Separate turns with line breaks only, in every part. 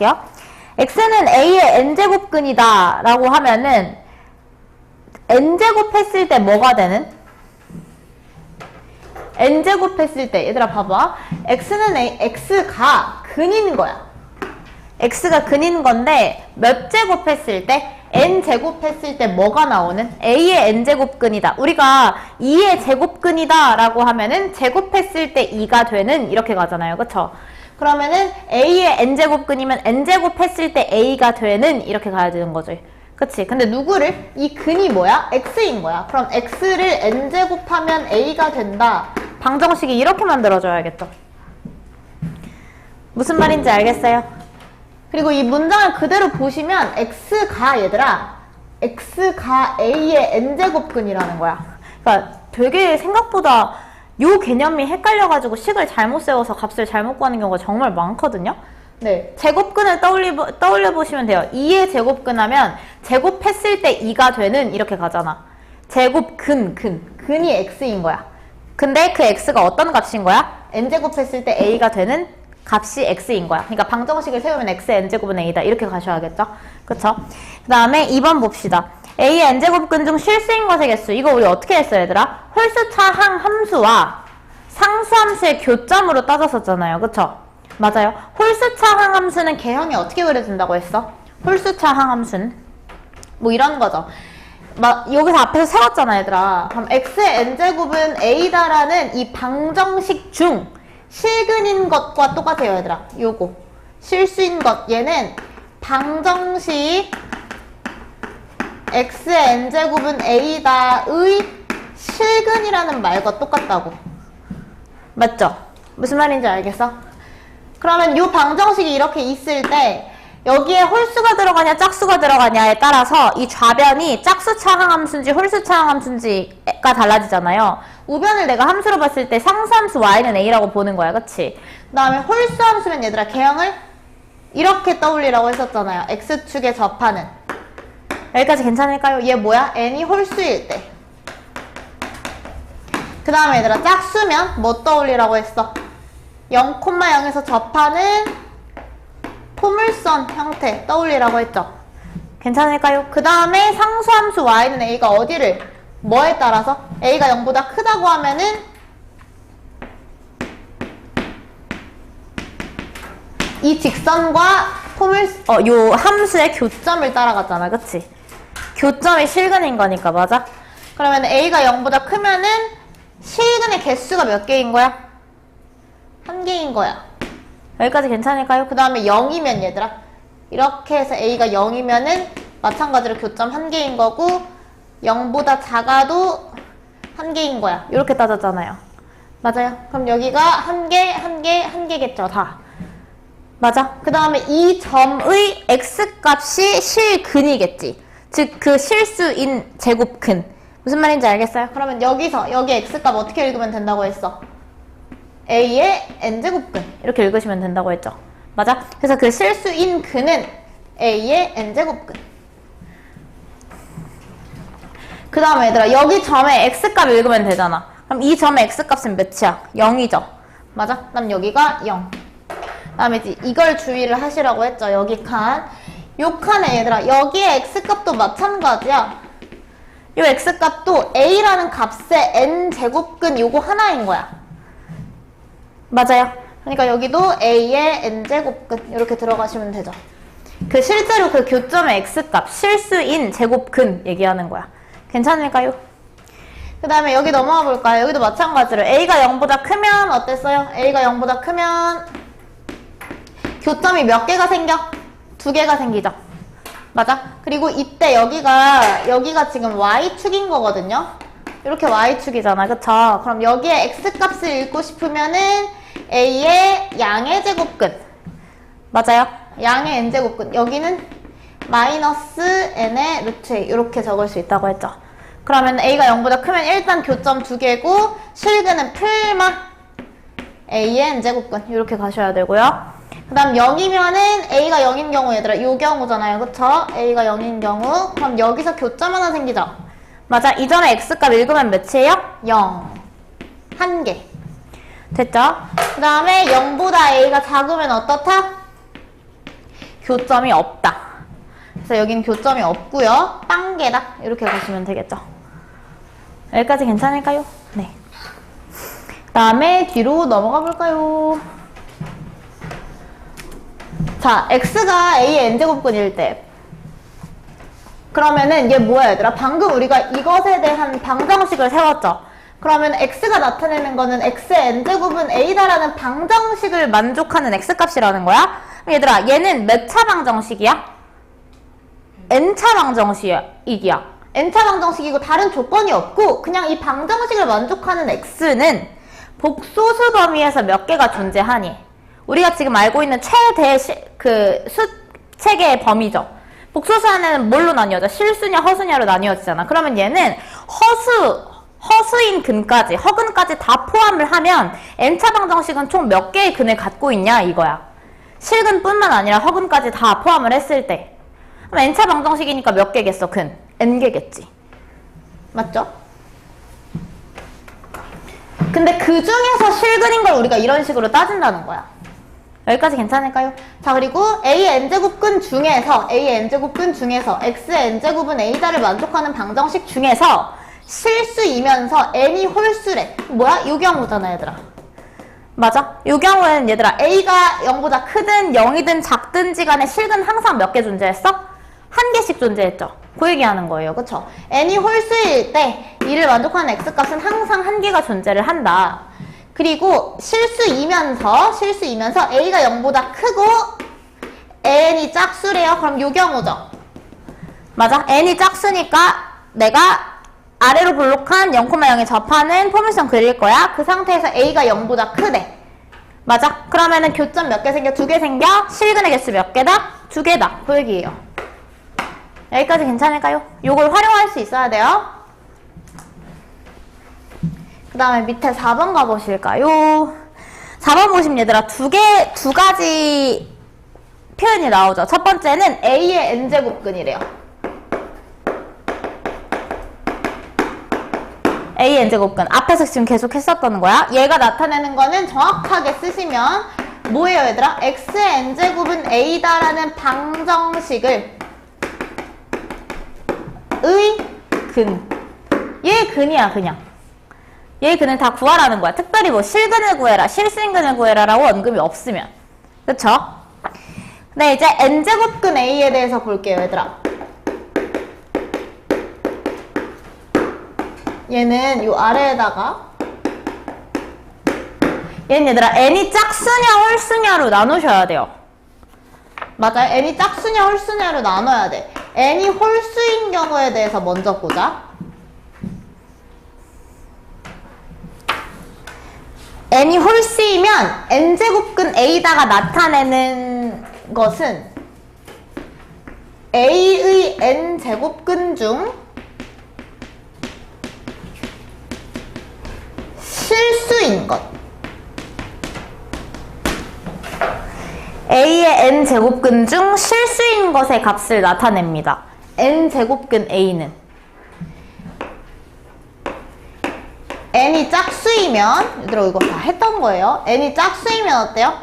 할게요. x는 a의 n제곱근이다 라고 하면은 n제곱 했을 때 뭐가 되는? n제곱 했을 때 얘들아 봐봐. x가 근인 거야. x가 근인 건데 몇 제곱 했을 때? n제곱 했을 때 뭐가 나오는? a의 n제곱근이다. 우리가 2의 제곱근이다 라고 하면은 제곱했을 때 2가 되는 이렇게 가잖아요. 그쵸? 그러면은 a의 n제곱근이면 n제곱 했을 때 a가 되는 이렇게 가야 되는 거지. 그치? 근데 누구를? 이 근이 뭐야? x인 거야. 그럼 x를 n제곱하면 a가 된다. 방정식이 이렇게 만들어줘야겠죠. 무슨 말인지 알겠어요? 그리고 이 문장을 그대로 보시면 x가 얘들아 x가 a의 n제곱근이라는 거야. 그러니까 되게 생각보다 요 개념이 헷갈려가지고 식을 잘못 세워서 값을 잘못 구하는 경우가 정말 많거든요. 네, 제곱근을 떠올려보시면 돼요. 2의 제곱근 하면 제곱했을 때 2가 되는 이렇게 가잖아. 근이 x인 거야. 근데 그 x가 어떤 값인 거야? n제곱했을 때 a가 되는 값이 x인 거야. 그러니까 방정식을 세우면 x의 n제곱은 a다. 이렇게 가셔야겠죠? 그쵸? 그 다음에 2번 봅시다. a의 n제곱근 중 실수인 것의 개수. 이거 우리 어떻게 했어 얘들아? 홀수차항 함수와 상수함수의 교점으로 따졌었잖아요. 그쵸? 맞아요. 홀수차항 함수는 개형이 어떻게 그려진다고 했어? 홀수차항 함수는 뭐 이런 거죠. 여기서 앞에서 세웠잖아 얘들아. 그럼 x의 n제곱은 a다라는 이 방정식 중 실근인 것과 똑같아요 얘들아. 요거 실수인 것 얘는 방정식 x의 n제곱은 a다의 실근이라는 말과 똑같다고. 맞죠? 무슨 말인지 알겠어? 그러면 이 방정식이 이렇게 있을 때 여기에 홀수가 들어가냐 짝수가 들어가냐에 따라서 이 좌변이 짝수차항 함수인지 홀수차항 함수인지가 달라지잖아요. 우변을 내가 함수로 봤을 때 상수함수 y는 a라고 보는 거야. 그치? 그 다음에 홀수함수면 얘들아 개형을 이렇게 떠올리라고 했었잖아요. x축에 접하는. 여기까지 괜찮을까요? 얘 뭐야? n이 홀수일 때. 그 다음에 얘들아 짝수면 뭐 떠올리라고 했어? 0,0에서 접하는 포물선 형태 떠올리라고 했죠. 괜찮을까요? 그 다음에 상수함수 y는 a가 어디를 뭐에 따라서? a가 0보다 크다고 하면은 이 직선과 요 함수의 교점을 따라갔잖아. 그치? 교점이 실근인 거니까 맞아? 그러면 a가 0보다 크면은 실근의 개수가 몇 개인 거야? 한 개인 거야. 여기까지 괜찮을까요? 그 다음에 0이면 얘들아 이렇게 해서 a가 0이면은 마찬가지로 교점 한 개인 거고 0보다 작아도 한 개인 거야. 이렇게 따졌잖아요. 맞아요? 그럼 여기가 한 개겠죠 다. 맞아? 그 다음에 이 점의 x값이 실근이겠지. 즉 그 실수인 제곱근. 무슨 말인지 알겠어요? 그러면 여기서 여기 x값 어떻게 읽으면 된다고 했어? a의 n제곱근 이렇게 읽으시면 된다고 했죠. 맞아? 그래서 그 실수인 근은 a의 n제곱근. 그 다음에 얘들아 여기 점에 x값 읽으면 되잖아. 그럼 이 점의 x값은 몇이야? 0이죠. 맞아? 그럼 여기가 0. 그 다음에 이제 이걸 주의를 하시라고 했죠. 여기 칸. 요 칸에 얘들아 여기에 x값도 마찬가지야. 요 x값도 a라는 값의 n제곱근 요거 하나인 거야. 맞아요. 그러니까 여기도 a의 n제곱근 이렇게 들어가시면 되죠. 그 실제로 그 교점의 x값 실수인 제곱근 얘기하는 거야. 괜찮을까요? 그 다음에 여기 넘어가 볼까요? 여기도 마찬가지로 a가 0보다 크면 어땠어요? a가 0보다 크면 교점이 몇 개가 생겨? 2개가 생기죠. 맞아? 그리고 이때 여기가 지금 y축인 거거든요. 이렇게 y축이잖아. 그쵸? 그럼 여기에 x값을 읽고 싶으면은 a의 양의 제곱근. 맞아요? 양의 n제곱근. 여기는 마이너스 n의 루트 a 이렇게 적을 수 있다고 했죠. 그러면 a가 0보다 크면 일단 교점 2개고 실근은 풀마 a의 n제곱근 이렇게 가셔야 되고요. 그 다음 0이면은 a가 0인 경우 얘들아 요 경우잖아요. 그쵸? a가 0인 경우 그럼 여기서 교점 하나 생기죠. 맞아. 이전에 x값 읽으면 몇이에요? 0. 1개. 됐죠? 그 다음에 0보다 a가 작으면 어떻다? 교점이 없다. 그래서 여기는 교점이 없고요. 빵개다. 이렇게 보시면 되겠죠. 여기까지 괜찮을까요? 네. 그 다음에 뒤로 넘어가 볼까요? 자, x가 a의 n제곱근일 때 그러면은 이게 뭐야 얘들아? 방금 우리가 이것에 대한 방정식을 세웠죠? 그러면 x가 나타내는 거는 x의 n제곱은 a다라는 방정식을 만족하는 x값이라는 거야? 얘들아, 얘는 몇 차 방정식이야? n차 방정식이야. n차 방정식이고 다른 조건이 없고 그냥 이 방정식을 만족하는 x는 복소수 범위에서 몇 개가 존재하니? 우리가 지금 알고 있는 최대 수체계의 범위죠. 복소수 안에는 뭘로 나뉘어져? 실수냐 허수냐로 나뉘어지잖아. 그러면 얘는 허수인 근까지, 허근까지 다 포함을 하면 n차 방정식은 총 몇 개의 근을 갖고 있냐 이거야. 실근뿐만 아니라 허근까지 다 포함을 했을 때. 그럼 n차 방정식이니까 몇 개겠어? 근. n개겠지. 맞죠? 근데 그 중에서 실근인 걸 우리가 이런 식으로 따진다는 거야. 여기까지 괜찮을까요? 자, 그리고 a의 n제곱근 중에서 x의 n제곱은 a다를 만족하는 방정식 중에서 실수이면서 n이 홀수래. 뭐야? 요 경우잖아, 얘들아. 맞아? 요 경우에는 얘들아, a가 0보다 크든 0이든 작든지 간에 실근 항상 몇 개 존재했어? 한 개씩 존재했죠. 그 얘기하는 거예요. 그쵸? n이 홀수일 때 이를 만족하는 x값은 항상 한 개가 존재를 한다. 그리고 실수이면서 a가 0보다 크고 n이 짝수래요. 그럼 요 경우죠. 맞아? n이 짝수니까 내가 아래로 볼록한 0,0에 접하는 포물선 그릴 거야. 그 상태에서 a가 0보다 크대. 맞아? 그러면은 교점 몇 개 생겨? 2개 생겨? 실근의 개수 몇 개다? 2개다. 그 얘기예요. 여기까지 괜찮을까요? 요걸 활용할 수 있어야 돼요. 그 다음에 밑에 4번 가보실까요? 4번 보시면 얘들아 두 가지 표현이 나오죠. 첫 번째는 a의 n제곱근이래요. a의 n제곱근. 앞에서 지금 계속 했었던 거야. 얘가 나타내는 거는 정확하게 쓰시면 뭐예요 얘들아? x의 n제곱은 a다라는 방정식을 의 근. 얘 근이야 그냥. 얘 근을 다 구하라는 거야. 특별히 뭐 실근을 구해라, 실수인근을 구해라 라고 언급이 없으면. 그쵸? 네, 이제 n제곱근 a에 대해서 볼게요 얘들아. 얘는 요 아래에다가 얘는 얘들아 n이 짝수냐 홀수냐로 나누셔야 돼요. 맞아요? n이 짝수냐 홀수냐로 나눠야 돼. n이 홀수인 경우에 대해서 먼저 보자. n이 홀수이면 n제곱근 a다가 나타내는 것은 a의 n제곱근 중 실수인 것. a의 n제곱근 중 실수인 것의 값을 나타냅니다. n제곱근 a는 n이 짝수이면, 얘들아 이거 다 했던 거예요. n이 짝수이면 어때요?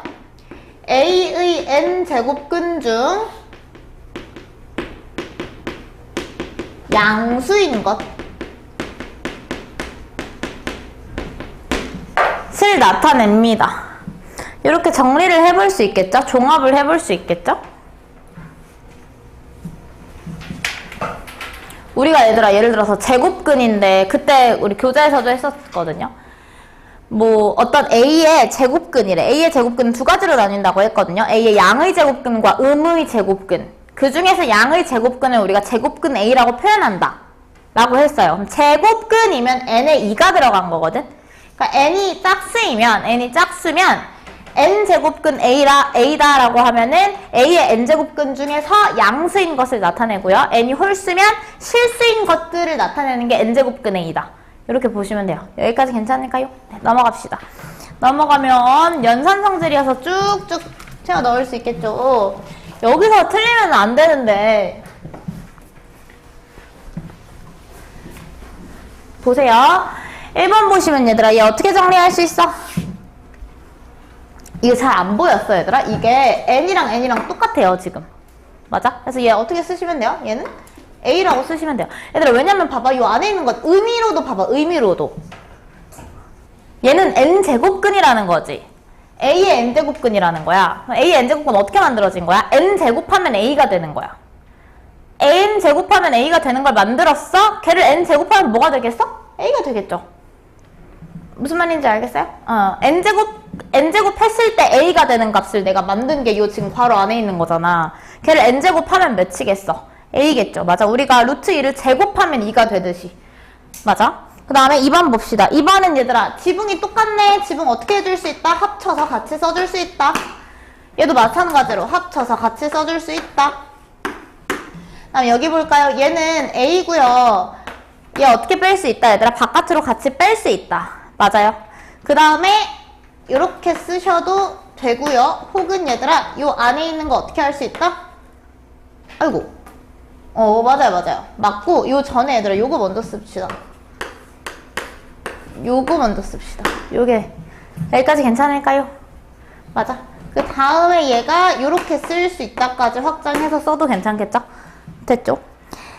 a의 n제곱근 중 양수인 것을 나타냅니다. 이렇게 정리를 해볼 수 있겠죠? 종합을 해볼 수 있겠죠? 우리가 얘들아 예를 들어서 제곱근인데 그때 우리 교재에서도 했었거든요. 뭐 어떤 a의 제곱근이래. a의 제곱근은 두 가지로 나뉜다고 했거든요. a의 양의 제곱근과 음의 제곱근. 그 중에서 양의 제곱근을 우리가 제곱근 a라고 표현한다 라고 했어요. 그럼 제곱근이면 n에 2가 들어간 거거든. 그러니까 n이 짝수면 n제곱근 a다라고 하면은 a의 n제곱근 중에서 양수인 것을 나타내고요. n이 홀수면 실수인 것들을 나타내는 게 n제곱근 a다. 이렇게 보시면 돼요. 여기까지 괜찮을까요? 네, 넘어갑시다. 넘어가면 연산성질이어서 쭉쭉 채워 넣을 수 있겠죠. 여기서 틀리면 안 되는데. 보세요. 1번 보시면 얘들아 얘 어떻게 정리할 수 있어? 이게 잘 안 보였어, 얘들아? 이게 n이랑 n이랑 똑같아요, 지금. 맞아? 그래서 얘 어떻게 쓰시면 돼요? 얘는 a라고 쓰시면 돼요. 얘들아, 왜냐면 봐봐. 요 안에 있는 것, 의미로도 봐봐, 의미로도. 얘는 n제곱근이라는 거지. a의 n제곱근이라는 거야. a의 n제곱근 어떻게 만들어진 거야? n제곱하면 a가 되는 거야. n제곱하면 a가 되는 걸 만들었어? 걔를 n제곱하면 뭐가 되겠어? a가 되겠죠. 무슨 말인지 알겠어요? n제곱 했을 때 a가 되는 값을 내가 만든 게 요 지금 괄호 안에 있는 거잖아. 걔를 n제곱하면 몇이겠어? a겠죠. 맞아. 우리가 루트 2를 제곱하면 2가 되듯이. 맞아. 그 다음에 2번 봅시다. 2번은 얘들아, 지붕이 똑같네. 지붕 어떻게 해줄 수 있다? 합쳐서 같이 써줄 수 있다. 얘도 마찬가지로 합쳐서 같이 써줄 수 있다. 그 다음 여기 볼까요? 얘는 a고요. 얘 어떻게 뺄 수 있다, 얘들아? 바깥으로 같이 뺄 수 있다. 맞아요. 그 다음에 이렇게 쓰셔도 되고요. 혹은 얘들아, 요 안에 있는 거 어떻게 할 수 있다? 아이고. 맞아요. 맞고, 요 전에 얘들아, 요거 먼저 씁시다. 요거 먼저 씁시다. 요게 여기까지 괜찮을까요? 맞아. 그 다음에 얘가 요렇게 쓸 수 있다까지 확장해서 써도 괜찮겠죠? 됐죠?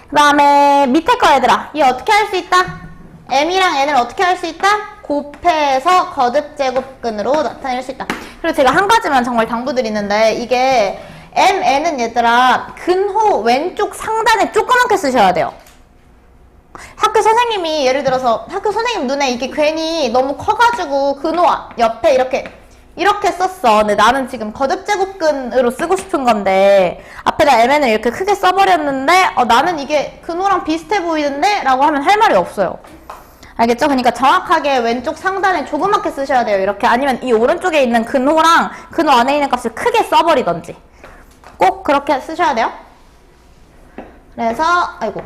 그 다음에 밑에 거 얘들아, 얘 어떻게 할 수 있다? m이랑 n을 어떻게 할 수 있다? 곱해서 거듭제곱근으로 나타낼 수 있다. 그리고 제가 한 가지만 정말 당부드리는데, 이게 n은 얘들아 근호 왼쪽 상단에 조그맣게 쓰셔야 돼요. 학교 선생님이 예를 들어서 학교 선생님 눈에 이게 괜히 너무 커가지고 근호 옆에 이렇게 썼어. 근데 나는 지금 거듭제곱근으로 쓰고 싶은 건데 앞에다 mn을 이렇게 크게 써버렸는데 나는 이게 근호랑 비슷해 보이는데? 라고 하면 할 말이 없어요. 알겠죠? 그러니까 정확하게 왼쪽 상단에 조그맣게 쓰셔야 돼요. 이렇게. 아니면 이 오른쪽에 있는 근호랑 근호 안에 있는 값을 크게 써버리던지. 꼭 그렇게 쓰셔야 돼요. 그래서 아이고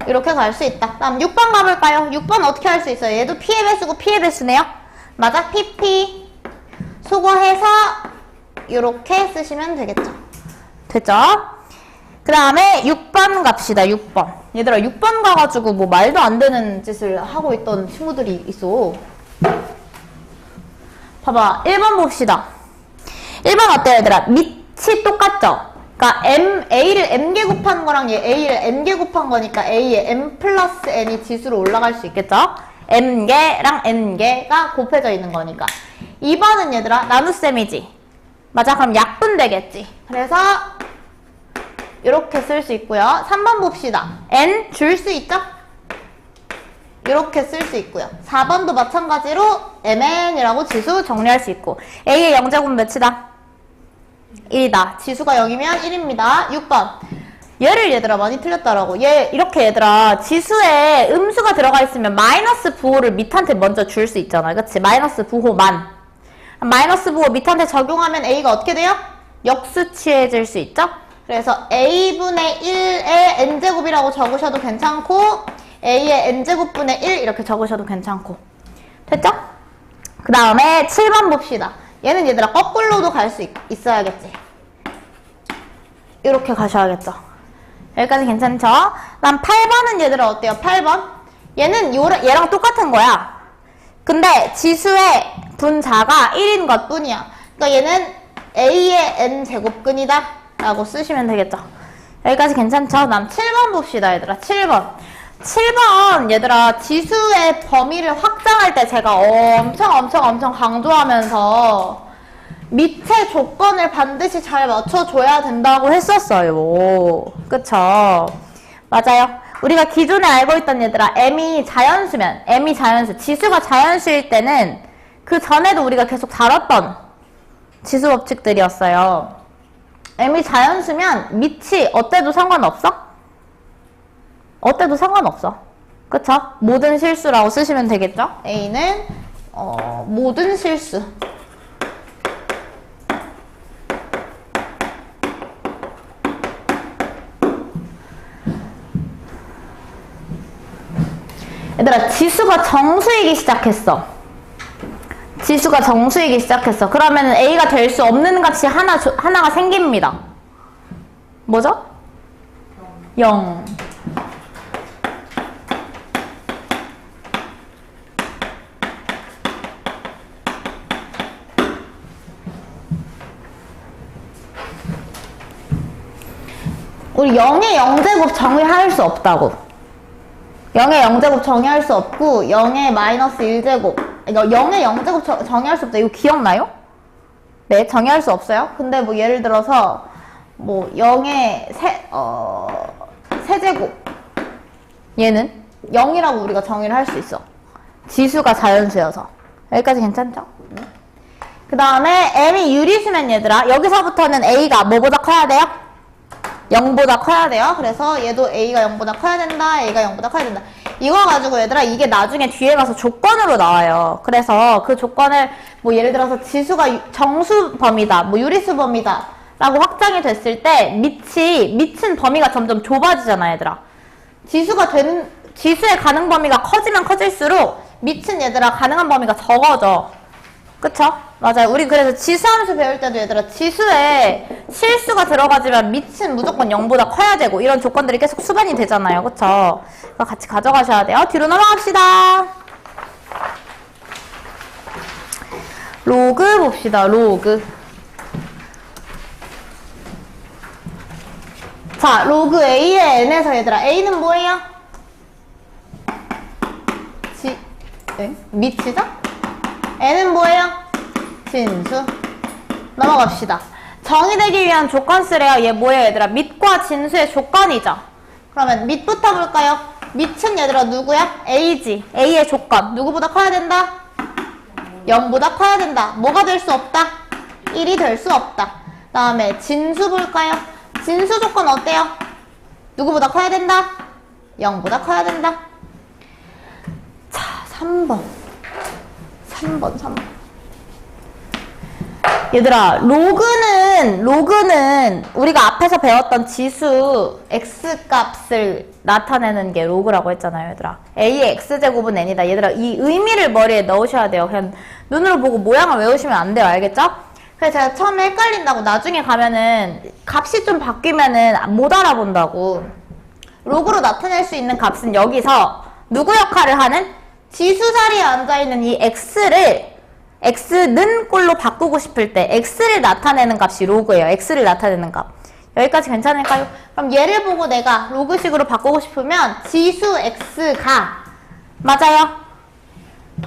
이렇게 갈 수 있다. 다음 6번 가볼까요? 6번 어떻게 할 수 있어요? 얘도 p의 배수고 p의 배수네요. 맞아? pp 수거해서 이렇게 쓰시면 되겠죠. 됐죠? 그 다음에 6번 갑시다. 6번. 얘들아 6번 가가지고 뭐 말도 안 되는 짓을 하고 있던 친구들이 있어. 봐봐. 1번 봅시다. 1번 어때요 얘들아? 밑이 똑같죠? 그러니까 a를 m개 곱한 거랑 얘 a를 n개 곱한 거니까 a에 m 플러스 n이 지수로 올라갈 수 있겠죠? m개랑 n개가 곱해져 있는 거니까. 2번은 얘들아 나눗셈이지. 맞아? 그럼 약분 되겠지. 그래서 이렇게 쓸 수 있고요. 3번 봅시다. n 줄 수 있죠? 이렇게 쓸 수 있고요. 4번도 마찬가지로 mn이라고 지수 정리할 수 있고. a의 영제곱 몇이다? 1이다. 지수가 0이면 1입니다. 6번. 얘를 얘들아 많이 틀렸다라고. 얘 이렇게 얘들아 지수에 음수가 들어가 있으면 마이너스 부호를 밑한테 먼저 줄 수 있잖아. 그치? 마이너스 부호만. 마이너스 부호 밑한테 적용하면 a가 어떻게 돼요? 역수치해질 수 있죠? 그래서 a분의 1의 n제곱이라고 적으셔도 괜찮고 a의 n제곱분의 1 이렇게 적으셔도 괜찮고. 됐죠? 그 다음에 7번 봅시다. 얘는 얘들아 거꾸로도 갈 수 있어야겠지. 이렇게 가셔야겠죠. 여기까지 괜찮죠? 그다음 8번은 얘들아 어때요? 8번? 얘는 얘랑 똑같은 거야. 근데 지수의 분자가 1인 것 뿐이야. 그러니까 얘는 a의 n제곱근이다 라고 쓰시면 되겠죠. 여기까지 괜찮죠? 그다음 7번 봅시다 얘들아. 7번 얘들아 지수의 범위를 확장할 때 제가 엄청 강조하면서 밑에 조건을 반드시 잘 맞춰줘야 된다고 했었어요. 그쵸? 맞아요. 우리가 기존에 알고 있던 얘들아 m이 자연수, 지수가 자연수일 때는 그 전에도 우리가 계속 다뤘던 지수 법칙들이었어요. m이 자연수면 밑이 어때도 상관없어? 어때도 상관없어. 그쵸? 모든 실수라고 쓰시면 되겠죠? A는 모든 실수. 얘들아 지수가 정수이기 시작했어. 그러면 A가 될 수 없는 값이 하나가 생깁니다. 뭐죠? 0. 우리 0의 0제곱 정의할 수 없다고. 0의 0제곱 정의할 수 없고 0의 마이너스 1제곱 이거 0의 0제곱 정의할 수 없다. 이거 기억나요? 네, 정의할 수 없어요. 근데 뭐 예를 들어서 뭐 0의 세제곱 얘는 0이라고 우리가 정의를 할 수 있어. 지수가 자연수여서. 여기까지 괜찮죠? 그 다음에 m이 유리수면 얘들아 여기서부터는 a가 뭐보다 커야 돼요? 0보다 커야 돼요. 그래서 얘도 a가 0보다 커야 된다. a가 0보다 커야 된다. 이거 가지고 얘들아 이게 나중에 뒤에 가서 조건으로 나와요. 그래서 그 조건을 뭐 예를 들어서 지수가 정수 범위다. 뭐 유리수 범위다. 라고 확장이 됐을 때 미친 범위가 점점 좁아지잖아 얘들아. 지수의 가능 범위가 커지면 커질수록 미친 얘들아 가능한 범위가 적어져. 그쵸? 맞아요. 우리 그래서 지수함수 배울 때도 얘들아 지수에 실수가 들어가지만 미친 무조건 0보다 커야 되고 이런 조건들이 계속 수반이 되잖아요. 그쵸? 그거 같이 가져가셔야 돼요. 뒤로 넘어갑시다. 로그 봅시다. 로그. 자, 로그 A의 n에서 얘들아 A는 뭐예요? 미치죠? n은 뭐예요? 진수. 넘어갑시다. 정의되기 위한 조건 쓰래요. 얘 뭐예요 얘들아? 밑과 진수의 조건이죠. 그러면 밑부터 볼까요? 밑은 얘들아 누구야? A지. A의 조건. 누구보다 커야 된다? 0보다 커야 된다. 뭐가 될 수 없다? 1이 될 수 없다. 다음에 진수 볼까요? 진수 조건 어때요? 누구보다 커야 된다? 0보다 커야 된다. 자, 3번. 얘들아, 로그는 우리가 앞에서 배웠던 지수 x값을 나타내는 게 로그라고 했잖아요, 얘들아. a의 x제곱은 n이다. 얘들아, 이 의미를 머리에 넣으셔야 돼요. 그냥 눈으로 보고 모양을 외우시면 안 돼요. 알겠죠? 그래서 제가 처음에 헷갈린다고 나중에 가면은 값이 좀 바뀌면은 못 알아본다고. 로그로 나타낼 수 있는 값은 여기서 누구 역할을 하는? 지수 자리에 앉아있는 이 x는 꼴로 바꾸고 싶을 때 x를 나타내는 값이 로그예요. x를 나타내는 값. 여기까지 괜찮을까요? 그럼 얘를 보고 내가 로그식으로 바꾸고 싶으면 지수 x가 맞아요.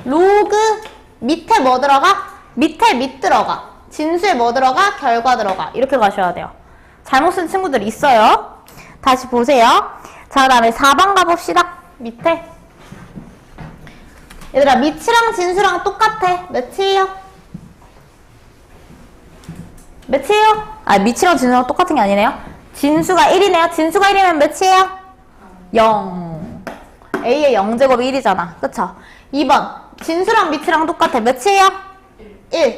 로그 밑에 뭐 들어가? 밑에 밑 들어가. 진수에 뭐 들어가? 결과 들어가. 이렇게 가셔야 돼요. 잘못 쓴 친구들 있어요. 다시 보세요. 자, 그 다음에 4번 가봅시다. 밑에. 얘들아, 밑이랑 진수랑 똑같아. 몇이에요? 몇이에요? 아, 밑이랑 진수랑 똑같은 게 아니네요. 진수가 1이네요. 진수가 1이면 몇이에요? 0. A의 0제곱이 1이잖아. 그쵸? 2번. 진수랑 밑이랑 똑같아. 몇이에요? 1.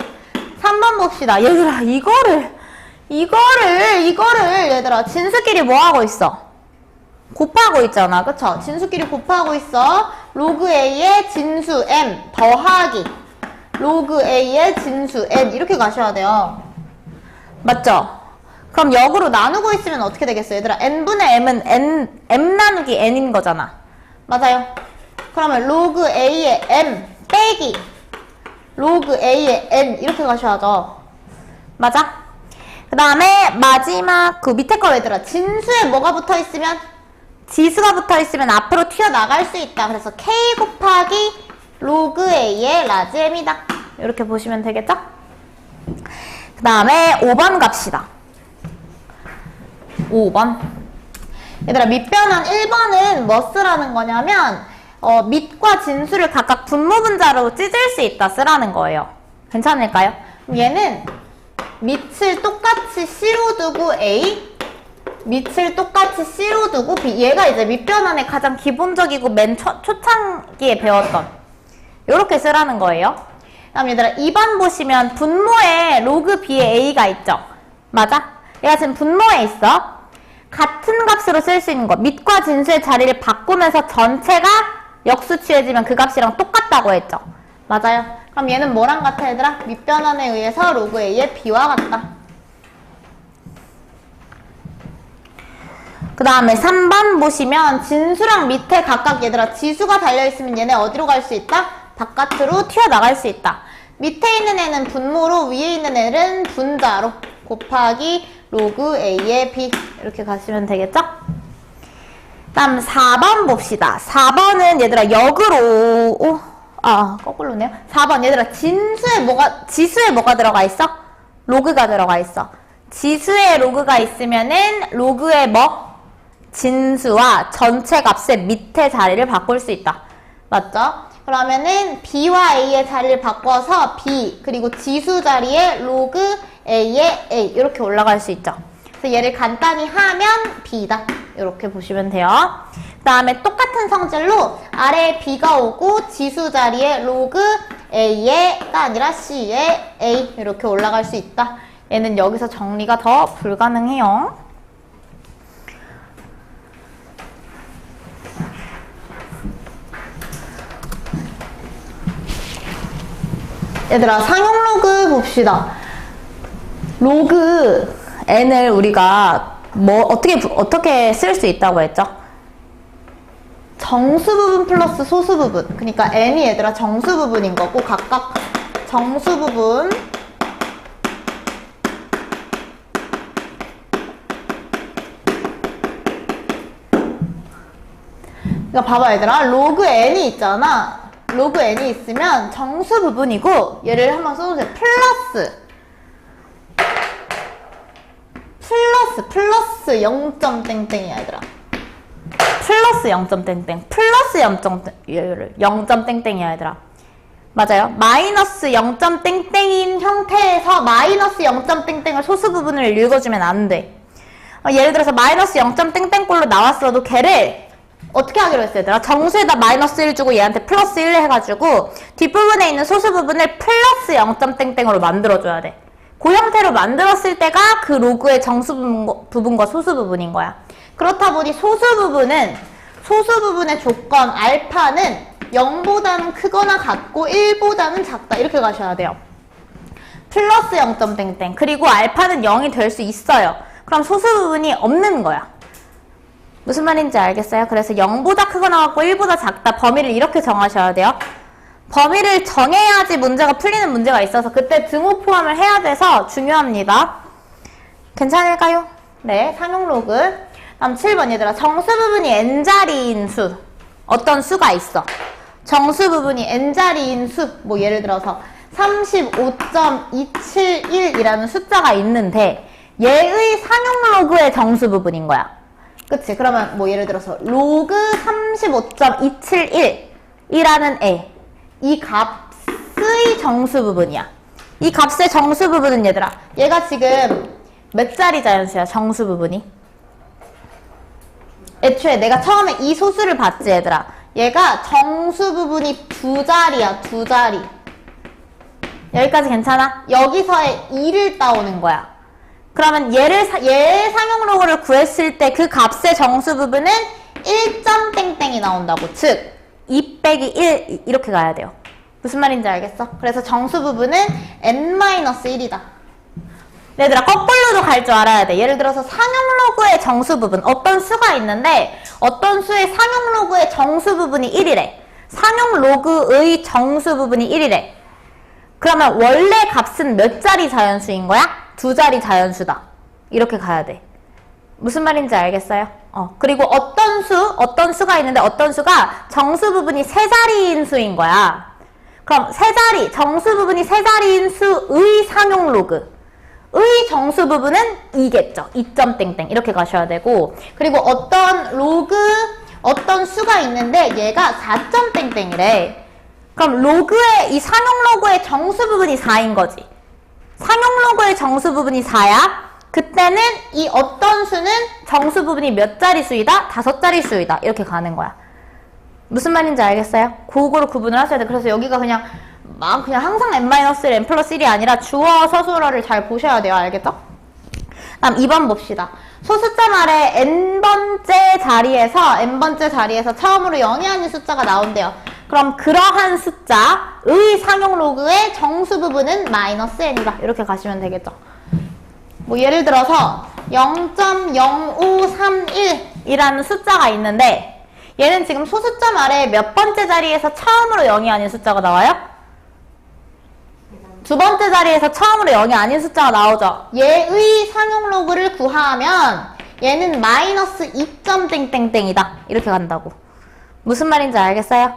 3번 봅시다. 얘들아, 이거를 얘들아, 진수끼리 뭐 하고 있어? 곱하고 있잖아. 그쵸? 진수끼리 곱하고 있어. 로그 A의 진수 M 더하기 로그 A의 진수 N 이렇게 가셔야 돼요. 맞죠? 그럼 역으로 나누고 있으면 어떻게 되겠어요? 얘들아, N분의 M은 M 나누기 N인 거잖아. 맞아요? 그러면 로그 A의 M 빼기 로그 A의 N 이렇게 가셔야죠. 맞아? 그 다음에 마지막 그 밑에 거 얘들아, 진수에 뭐가 붙어있으면? 지수가 붙어있으면 앞으로 튀어나갈 수 있다. 그래서 K 곱하기 로그 A의 라지 M이다. 이렇게 보시면 되겠죠? 그 다음에 5번 갑시다. 5번. 얘들아, 밑변환 1번은 뭐 쓰라는 거냐면 밑과 진수를 각각 분모분자로 찢을 수 있다 쓰라는 거예요. 괜찮을까요? 그럼 얘는 밑을 똑같이 C로 두고 A, 밑을 똑같이 C로 두고 B. 얘가 이제 밑변환의 가장 기본적이고 맨 초창기에 배웠던 요렇게 쓰라는 거예요. 그다음 얘들아, 2번 보시면 분모에 로그 B의 A가 있죠? 맞아? 얘가 지금 분모에 있어. 같은 값으로 쓸 수 있는 거. 밑과 진수의 자리를 바꾸면서 전체가 역수 취해지면 그 값이랑 똑같다고 했죠? 맞아요. 그럼 얘는 뭐랑 같아 얘들아? 밑변환에 의해서 로그 A의 B와 같다. 그 다음에 3번 보시면 진수랑 밑에 각각 얘들아 지수가 달려있으면 얘네 어디로 갈 수 있다? 바깥으로 튀어나갈 수 있다. 밑에 있는 애는 분모로, 위에 있는 애는 분자로 곱하기 로그 A의 B 이렇게 가시면 되겠죠? 다음 4번 봅시다. 4번은 얘들아 역으로 거꾸로네요. 4번 얘들아 지수에 뭐가 들어가 있어? 로그가 들어가 있어. 지수에 로그가 있으면은 로그의 진수와 전체 값의 밑에 자리를 바꿀 수 있다. 맞죠? 그러면은 B와 A의 자리를 바꿔서 B 그리고 지수 자리에 로그 A의 A 이렇게 올라갈 수 있죠. 그래서 얘를 간단히 하면 B다. 이렇게 보시면 돼요. 그 다음에 똑같은 성질로 아래에 B가 오고 지수 자리에 로그 A가 아니라 C의 A 이렇게 올라갈 수 있다. 얘는 여기서 정리가 더 불가능해요. 얘들아 상용 로그 봅시다. 로그 n을 우리가 어떻게 쓸 수 있다고 했죠? 정수 부분 플러스 소수 부분. 그러니까 n이 얘들아 정수 부분인 거고 각각 정수 부분 그러니까 봐봐 얘들아 로그 n이 있잖아. 로그 n이 있으면 정수 부분이고 얘를 한번 써보세요. 플러스 0. 땡땡이야 얘들아. 플러스 0. 땡땡 플러스 0. 땡땡이야 얘들아. 맞아요. 마이너스 0. 땡땡인 형태에서 마이너스 0. 땡땡을 소수 부분을 읽어주면 안 돼. 예를 들어서 마이너스 0. 땡땡꼴로 나왔어도 걔를 어떻게 하기로 했어요 얘들아? 정수에다 마이너스 1 주고 얘한테 플러스 1 해가지고 뒷부분에 있는 소수 부분을 플러스 0. 땡땡으로 만들어줘야 돼. 그 형태로 만들었을 때가 그 로그의 정수 부분과 소수 부분인 거야. 그렇다 보니 소수 부분의 조건 알파는 0보다는 크거나 같고 1보다는 작다 이렇게 가셔야 돼요. 플러스 0. 땡땡 그리고 알파는 0이 될 수 있어요. 그럼 소수 부분이 없는 거야. 무슨 말인지 알겠어요? 그래서 0보다 크거나 같고 1보다 작다 범위를 이렇게 정하셔야 돼요. 범위를 정해야지 문제가 풀리는 문제가 있어서 그때 등호 포함을 해야 돼서 중요합니다. 괜찮을까요? 네, 상용 로그. 다음 7번 얘들아. 정수 부분이 n자리인 수. 어떤 수가 있어. 정수 부분이 n자리인 수. 뭐 예를 들어서 35.271이라는 숫자가 있는데 얘의 상용 로그의 정수 부분인 거야. 그치? 그러면 뭐 예를 들어서 로그 35.271이라는 애. 이 값의 정수 부분이야. 이 값의 정수 부분은 얘들아 얘가 지금 몇 자리 자연수야 정수 부분이? 애초에 내가 처음에 이 소수를 봤지 얘들아. 얘가 정수 부분이 2자리야 2자리. 여기까지 괜찮아? 여기서의 2를 따오는 거야. 그러면 얘의 상용 로그를 구했을 때 그 값의 정수 부분은 1. 땡땡이 나온다고. 즉 2 빼기 1 이렇게 가야 돼요. 무슨 말인지 알겠어? 그래서 정수 부분은 n-1이다. 얘들아 거꾸로도 갈 줄 알아야 돼. 예를 들어서 상용 로그의 정수 부분 어떤 수가 있는데 어떤 수의 상용 로그의 정수 부분이 1이래. 상용 로그의 정수 부분이 1이래. 그러면 원래 값은 몇 자리 자연수인 거야? 2자리 자연수다. 이렇게 가야 돼. 무슨 말인지 알겠어요? 그리고 어떤 수가 있는데 어떤 수가 정수 부분이 3자리인 수인 거야. 그럼 정수 부분이 3자리인 수의 상용 로그의 정수 부분은 2겠죠. 2. 땡땡 이렇게 가셔야 되고 그리고 어떤 수가 있는데 얘가 4. 땡땡이래. 그럼 이 상용 로그의 정수 부분이 4인 거지. 상용 로그의 정수 부분이 4야. 그때는 이 어떤 수는 정수 부분이 몇 자리 수이다? 5자리 수이다. 이렇게 가는 거야. 무슨 말인지 알겠어요? 그거로 구분을 하셔야 돼. 그래서 여기가 그냥 항상 n-1, n+1이 아니라 주어 서술어를 잘 보셔야 돼요. 알겠죠? 다음 2번 봅시다. 소수점 아래 n번째 자리에서 처음으로 0이 아닌 숫자가 나온대요. 그럼 그러한 숫자의 상용 로그의 정수 부분은 -n이다. 이렇게 가시면 되겠죠. 뭐 예를 들어서 0.0531이라는 숫자가 있는데 얘는 지금 소수점 아래 몇 번째 자리에서 처음으로 0이 아닌 숫자가 나와요? 두 번째 자리에서 처음으로 0이 아닌 숫자가 나오죠. 얘의 상용 로그를 구하면 얘는 마이너스 2점 땡땡땡이다. 이렇게 간다고. 무슨 말인지 알겠어요?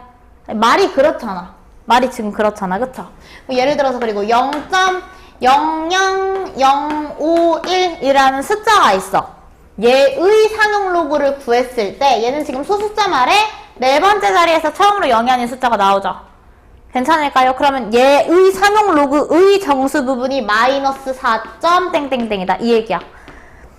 말이 그렇잖아. 말이 지금 그렇잖아. 그쵸? 예를 들어서 그리고 0.00051이라는 숫자가 있어. 얘의 상용 로그를 구했을 때 얘는 지금 소숫자 말에 네 번째 자리에서 처음으로 0이 아닌 숫자가 나오죠. 괜찮을까요? 그러면 얘의 상용 로그의 정수 부분이 마이너스 4점 땡땡땡이다. 이 얘기야.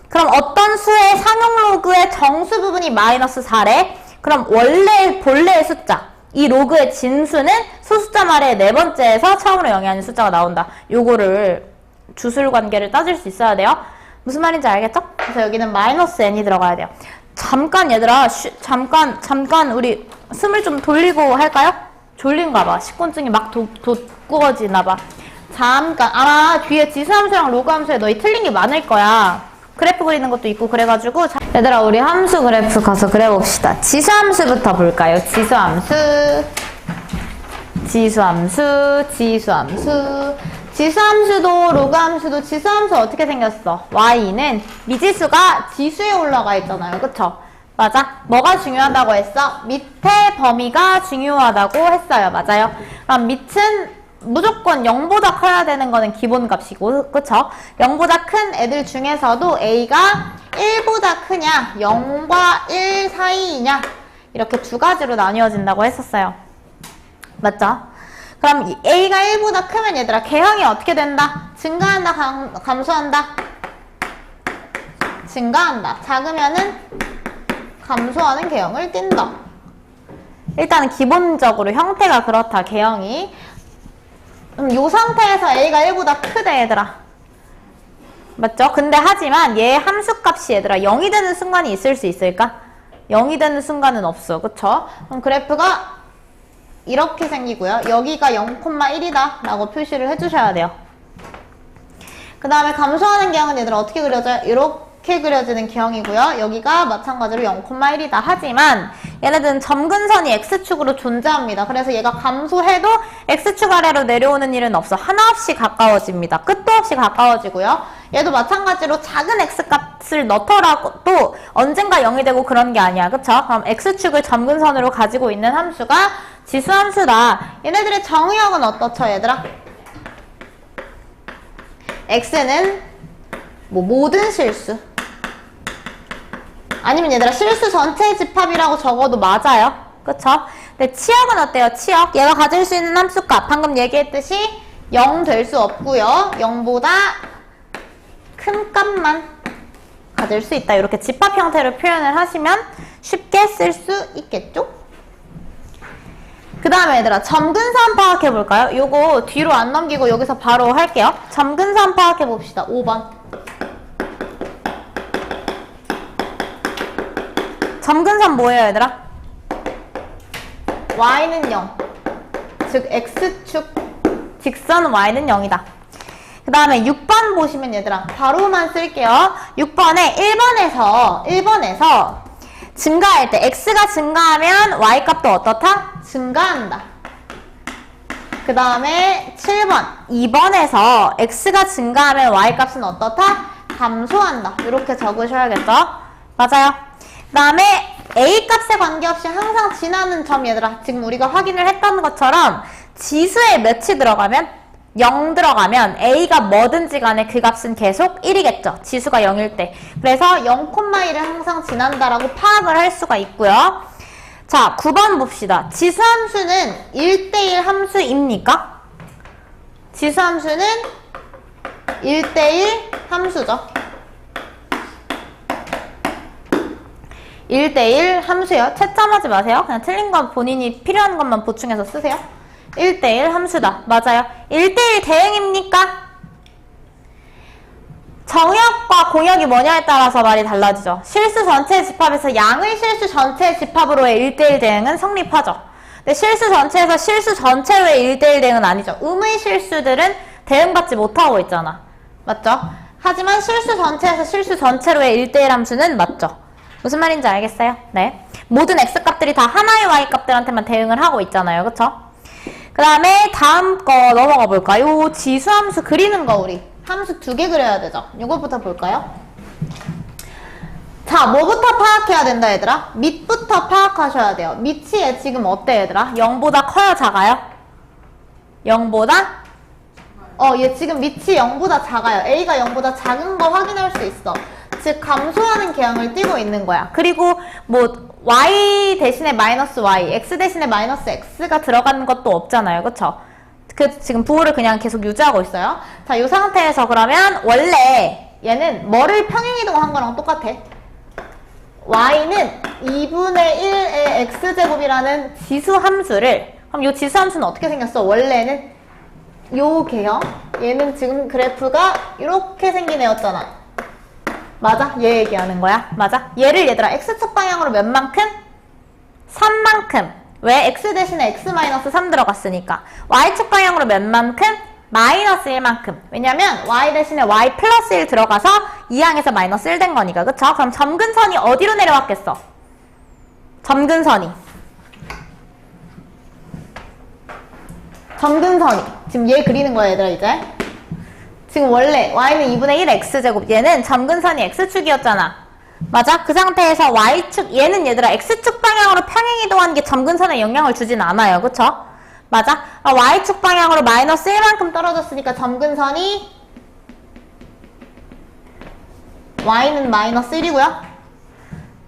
그럼 어떤 수의 상용 로그의 정수 부분이 마이너스 4래? 그럼 본래의 숫자, 이 로그의 진수는 소숫자 말의 네 번째에서 처음으로 0이 아닌 숫자가 나온다. 요거를 주술 관계를 따질 수 있어야 돼요. 무슨 말인지 알겠죠? 그래서 여기는 마이너스 n이 들어가야 돼요. 잠깐 얘들아, 잠깐 우리 숨을 좀 돌리고 할까요? 졸린가 봐. 식곤증이 막 돋구어지나 봐. 잠깐. 아마 뒤에 지수함수랑 로그함수에 너희 틀린 게 많을 거야. 그래프 그리는 것도 있고 그래가지고 얘들아 우리 함수 그래프 가서 그려봅시다. 지수함수부터 볼까요? 지수함수도 로그함수도 지수함수 어떻게 생겼어? y는 미지수가 지수에 올라가 있잖아요. 그쵸? 맞아? 뭐가 중요하다고 했어? 밑에 범위가 중요하다고 했어요. 맞아요? 그럼 밑은 무조건 0보다 커야 되는 거는 기본값이고, 그쵸? 0보다 큰 애들 중에서도 a가 1보다 크냐, 0과 1 사이이냐, 이렇게 두 가지로 나뉘어진다고 했었어요. 맞죠? 그럼 이 a가 1보다 크면 얘들아 개형이 어떻게 된다? 증가한다, 감소한다? 증가한다. 작으면은 감소하는 개형을 띈다. 일단은 기본적으로 형태가 그렇다, 개형이. 이 상태에서 a가 1보다 크대, 얘들아. 맞죠? 근데 하지만 얘 함수값이 얘들아 0이 되는 순간이 있을 수 있을까? 0이 되는 순간은 없어. 그쵸? 그럼 그래프가 이렇게 생기고요. 여기가 0,1이다 라고 표시를 해주셔야 돼요. 그 다음에 감소하는 개형은 얘들아 어떻게 그려져요? 이렇게 그려지는 개형이고요. 여기가 마찬가지로 0,1이다. 하지만 얘네들은 점근선이 x축으로 존재합니다. 그래서 얘가 감소해도 x축 아래로 내려오는 일은 없어. 하나 없이 가까워집니다. 끝도 없이 가까워지고요. 얘도 마찬가지로 작은 x값을 넣더라도 언젠가 0이 되고 그런 게 아니야. 그쵸? 그럼 x축을 점근선으로 가지고 있는 함수가 지수함수다. 얘네들의 정의역은 어떻죠, 얘들아? x는 모든 실수. 아니면 얘들아 실수 전체 집합이라고 적어도 맞아요. 그쵸? 근데 치역은 어때요? 치역. 얘가 가질 수 있는 함수값. 방금 얘기했듯이 0 될 수 없고요. 0보다 큰 값만 가질 수 있다. 이렇게 집합 형태로 표현을 하시면 쉽게 쓸 수 있겠죠? 그 다음에 얘들아 점근선 파악해볼까요? 요거 뒤로 안 넘기고 여기서 바로 할게요. 점근선 파악해봅시다. 5번. 점근선 뭐예요, 얘들아? y는 0. 즉 x축 직선 y는 0이다. 그 다음에 6번 보시면 얘들아 바로만 쓸게요. 6번에 1번에서 증가할 때 x가 증가하면 y값도 어떻다? 증가한다. 그 다음에 7번 2번에서 x가 증가하면 y값은 어떻다? 감소한다. 이렇게 적으셔야겠죠? 맞아요. 그 다음에 a값에 관계없이 항상 지나는 점 얘들아 지금 우리가 확인을 했던 것처럼 지수에 몇이 들어가면 0 들어가면 a가 뭐든지 간에 그 값은 계속 1이겠죠. 지수가 0일 때. 그래서 0,1을 항상 지난다라고 파악을 할 수가 있고요. 자, 9번 봅시다. 지수함수는 1대1 함수입니까? 지수함수는 1대1 함수죠. 1대1 함수요. 채점하지 마세요. 그냥 틀린 건 본인이 필요한 것만 보충해서 쓰세요. 1대1 함수다. 맞아요. 1대1 대응입니까? 정역과 공역이 뭐냐에 따라서 말이 달라지죠. 실수 전체 집합에서 양의 실수 전체 집합으로의 1대1 대응은 성립하죠. 근데 실수 전체에서 실수 전체로의 1대1 대응은 아니죠. 음의 실수들은 대응받지 못하고 있잖아. 맞죠? 하지만 실수 전체에서 실수 전체로의 1대1 함수는 맞죠. 무슨 말인지 알겠어요? 네. 모든 x값들이 다 하나의 y값들한테만 대응을 하고 있잖아요. 그쵸? 그 다음에 다음 거 넘어가 볼까요? 지수함수 그리는 거 우리 함수 2개 그려야 되죠. 이거부터 볼까요? 자, 뭐부터 파악해야 된다 얘들아? 밑부터 파악하셔야 돼요. 밑이 얘 지금 어때 얘들아? 0보다 커요 작아요? 0보다? 얘 지금 밑이 0보다 작아요. A가 0보다 작은 거 확인할 수 있어. 즉 감소하는 개항을 띠고 있는 거야. 그리고 뭐 y 대신에 마이너스 y, x 대신에 마이너스 x가 들어가는 것도 없잖아요. 그쵸? 지금 부호를 그냥 계속 유지하고 있어요. 자, 이 상태에서 그러면 원래 얘는 뭐를 평행이동한 거랑 똑같아. y는 2분의 1의 x제곱이라는 지수함수를, 그럼 이 지수함수는 어떻게 생겼어? 원래는 요 개형, 얘는 지금 그래프가 이렇게 생긴 애였잖아. 맞아? 얘 얘기하는 거야. 맞아? 얘를 얘들아 x축 방향으로 몇 만큼? 3만큼. 왜? x 대신에 x-3 들어갔으니까. y축 방향으로 몇 만큼? 마이너스 1만큼. 왜냐면 y 대신에 y 플러스 1 들어가서 2항에서 마이너스 1 된 거니까. 그쵸? 그럼 점근선이 어디로 내려왔겠어? 점근선이 지금 얘 그리는 거야 얘들아 이제. 지금 원래 y는 2분의 1 x제곱, 얘는 점근선이 x축이었잖아. 맞아? 그 상태에서 y축, 얘는 얘들아 x축 방향으로 평행이동하는 게 점근선에 영향을 주진 않아요. 그쵸? 맞아? y축 방향으로 마이너스 1만큼 떨어졌으니까 점근선이 y는 마이너스 1이고요.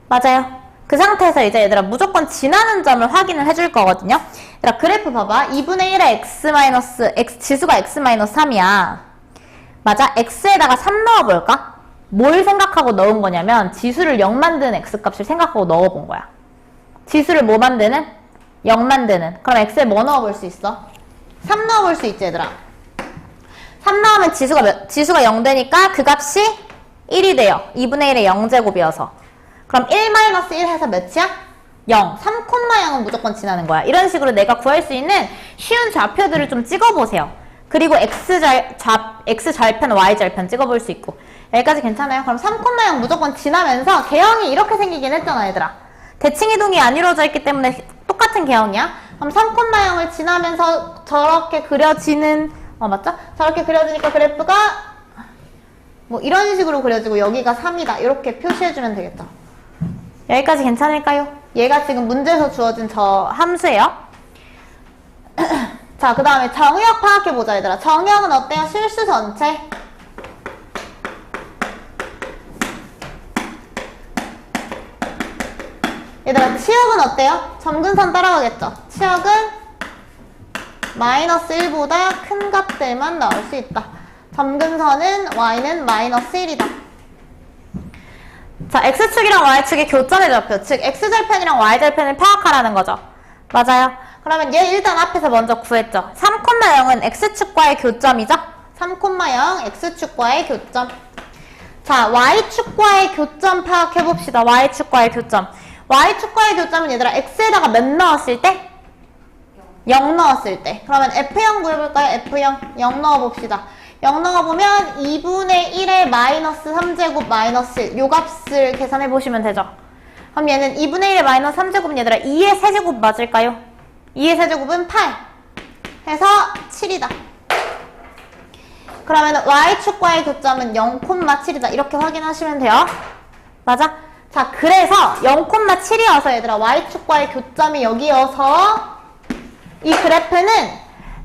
맞아요. 그 상태에서 이제 얘들아 무조건 지나는 점을 확인을 해줄 거거든요. 얘들아 그래프 봐봐. 2분의 1의 x 지수가 x-3이야. 맞아? x에다가 3 넣어볼까? 뭘 생각하고 넣은 거냐면 지수를 0 만드는 x값을 생각하고 넣어본 거야. 지수를 뭐 만드는? 0 만드는. 그럼 x에 뭐 넣어볼 수 있어? 3 넣어볼 수 있지 얘들아. 3 넣으면 지수가 0 되니까 그 값이 1이 돼요. 2분의 1의 0제곱이어서. 그럼 1-1 해서 몇이야? 0. 3,0은 무조건 지나는 거야. 이런 식으로 내가 구할 수 있는 쉬운 좌표들을 좀 찍어보세요. 그리고 X절편, Y절편 찍어볼 수 있고. 여기까지 괜찮아요? 그럼 3,0 무조건 지나면서 개형이 이렇게 생기긴 했잖아, 얘들아. 대칭이동이 안 이루어져 있기 때문에 똑같은 개형이야. 그럼 3,0을 지나면서 저렇게 그려지는, 맞죠? 저렇게 그려지니까 그래프가 뭐 이런 식으로 그려지고 여기가 3이다. 이렇게 표시해주면 되겠죠. 여기까지 괜찮을까요? 얘가 지금 문제에서 주어진 저 함수예요. 자, 그 다음에 정의역 파악해보자, 얘들아. 정의역은 어때요? 실수 전체. 얘들아, 치역은 어때요? 점근선 따라가겠죠? 치역은 마이너스 1보다 큰 값들만 나올 수 있다. 점근선은 y는 마이너스 1이다. 자, x축이랑 y축의 교점의 좌표, 즉 x절편이랑 y절편을 파악하라는 거죠. 맞아요. 그러면 얘 일단 앞에서 먼저 구했죠. 3,0은 x축과의 교점이죠. 3,0 x축과의 교점. 자, y축과의 교점 파악해봅시다. y축과의 교점. y축과의 교점은 얘들아 x에다가 몇 넣었을 때? 0 넣었을 때. 그러면 f0 구해볼까요? f0. 0 넣어봅시다. 0 넣어보면 2분의 1의 마이너스 3제곱 마이너스 1. 요 값을 계산해보시면 되죠. 그럼 얘는 2분의 1의 마이너스 3제곱은 얘들아 2의 세제곱 맞을까요? 2의 세제곱은 8 해서 7이다. 그러면 y축과의 교점은 0,7이다. 이렇게 확인하시면 돼요. 맞아? 자, 그래서 0,7이어서 얘들아 y축과의 교점이 여기여서 이 그래프는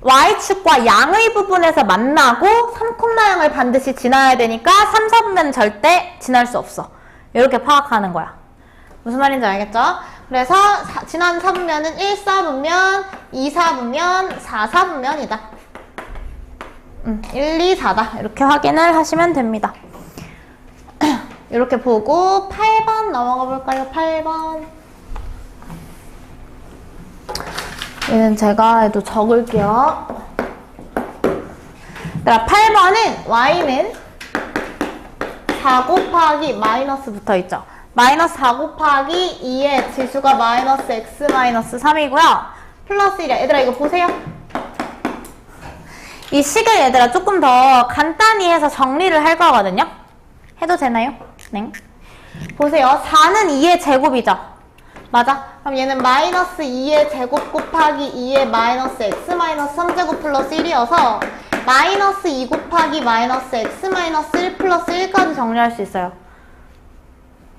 y축과 양의 부분에서 만나고 3,0을 반드시 지나야 되니까 3, 4분면 절대 지날 수 없어. 이렇게 파악하는 거야. 무슨 말인지 알겠죠? 그래서 지난 4분면은 1, 4분면, 2, 4분면, 4, 4분면이다. 1, 2, 4다. 이렇게 확인을 하시면 됩니다. 이렇게 보고 8번 넘어가 볼까요? 8번. 얘는 제가 또 적을게요. 8번은 y는 4 곱하기 마이너스 붙어있죠. 마이너스 4 곱하기 2의 지수가 마이너스 x-3이고요. 플러스 1이야. 얘들아 이거 보세요. 이 식을 얘들아 조금 더 간단히 해서 정리를 할 거거든요. 해도 되나요? 네. 보세요. 4는 2의 제곱이죠. 맞아? 그럼 얘는 마이너스 2의 제곱 곱하기 2의 마이너스 x 마이너스 3제곱 플러스 1이어서 마이너스 2 곱하기 마이너스 x 마이너스 1 플러스 1까지 정리할 수 있어요.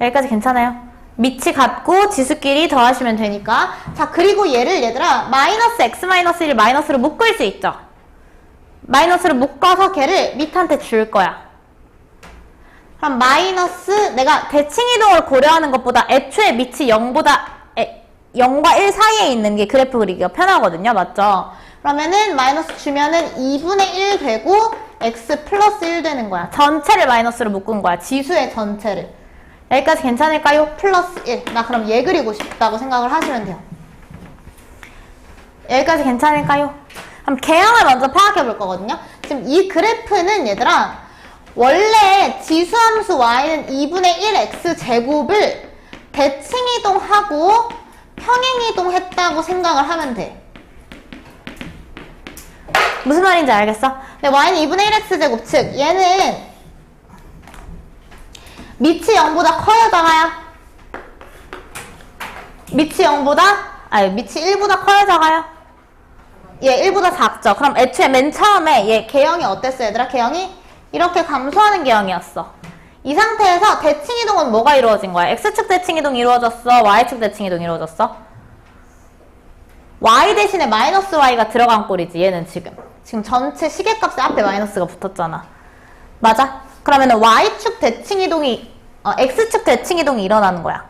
여기까지 괜찮아요? 밑이 같고 지수끼리 더하시면 되니까. 자, 그리고 얘를 얘들아 마이너스 x 마이너스 1 마이너스로 묶을 수 있죠. 마이너스로 묶어서 걔를 밑한테 줄 거야. 그럼 마이너스 내가 대칭이동을 고려하는 것보다 애초에 밑이 0과 1 사이에 있는 게 그래프 그리기가 편하거든요. 맞죠? 그러면은 마이너스 주면은 2분의 1 되고 x 플러스 1 되는 거야. 전체를 마이너스로 묶은 거야. 지수의 전체를. 여기까지 괜찮을까요? 플러스 1. 나 그럼 얘 그리고 싶다고 생각을 하시면 돼요. 여기까지 괜찮을까요? 그럼 개형을 먼저 파악해 볼 거거든요. 지금 이 그래프는 얘들아 원래 지수함수 y는 2분의 1 x 제곱을 대칭이동하고 평행이동했다고 생각을 하면 돼. 무슨 말인지 알겠어? 근데 y는 2분의 1 x 제곱, 즉 얘는 밑이 0보다 커요, 작아요? 밑이 1보다 커요, 작아요? 얘 1보다 작죠? 그럼 애초에 맨 처음에 얘 개형이 어땠어, 얘들아? 개형이 이렇게 감소하는 개형이었어. 이 상태에서 대칭이동은 뭐가 이루어진 거야? x축 대칭이동이 이루어졌어? y축 대칭이동이 이루어졌어? y 대신에 마이너스 y가 들어간 꼴이지, 얘는 지금 전체 시계값에 앞에 마이너스가 붙었잖아. 맞아? 그러면은 y축 대칭이동이 x축 대칭이동이 일어나는 거야.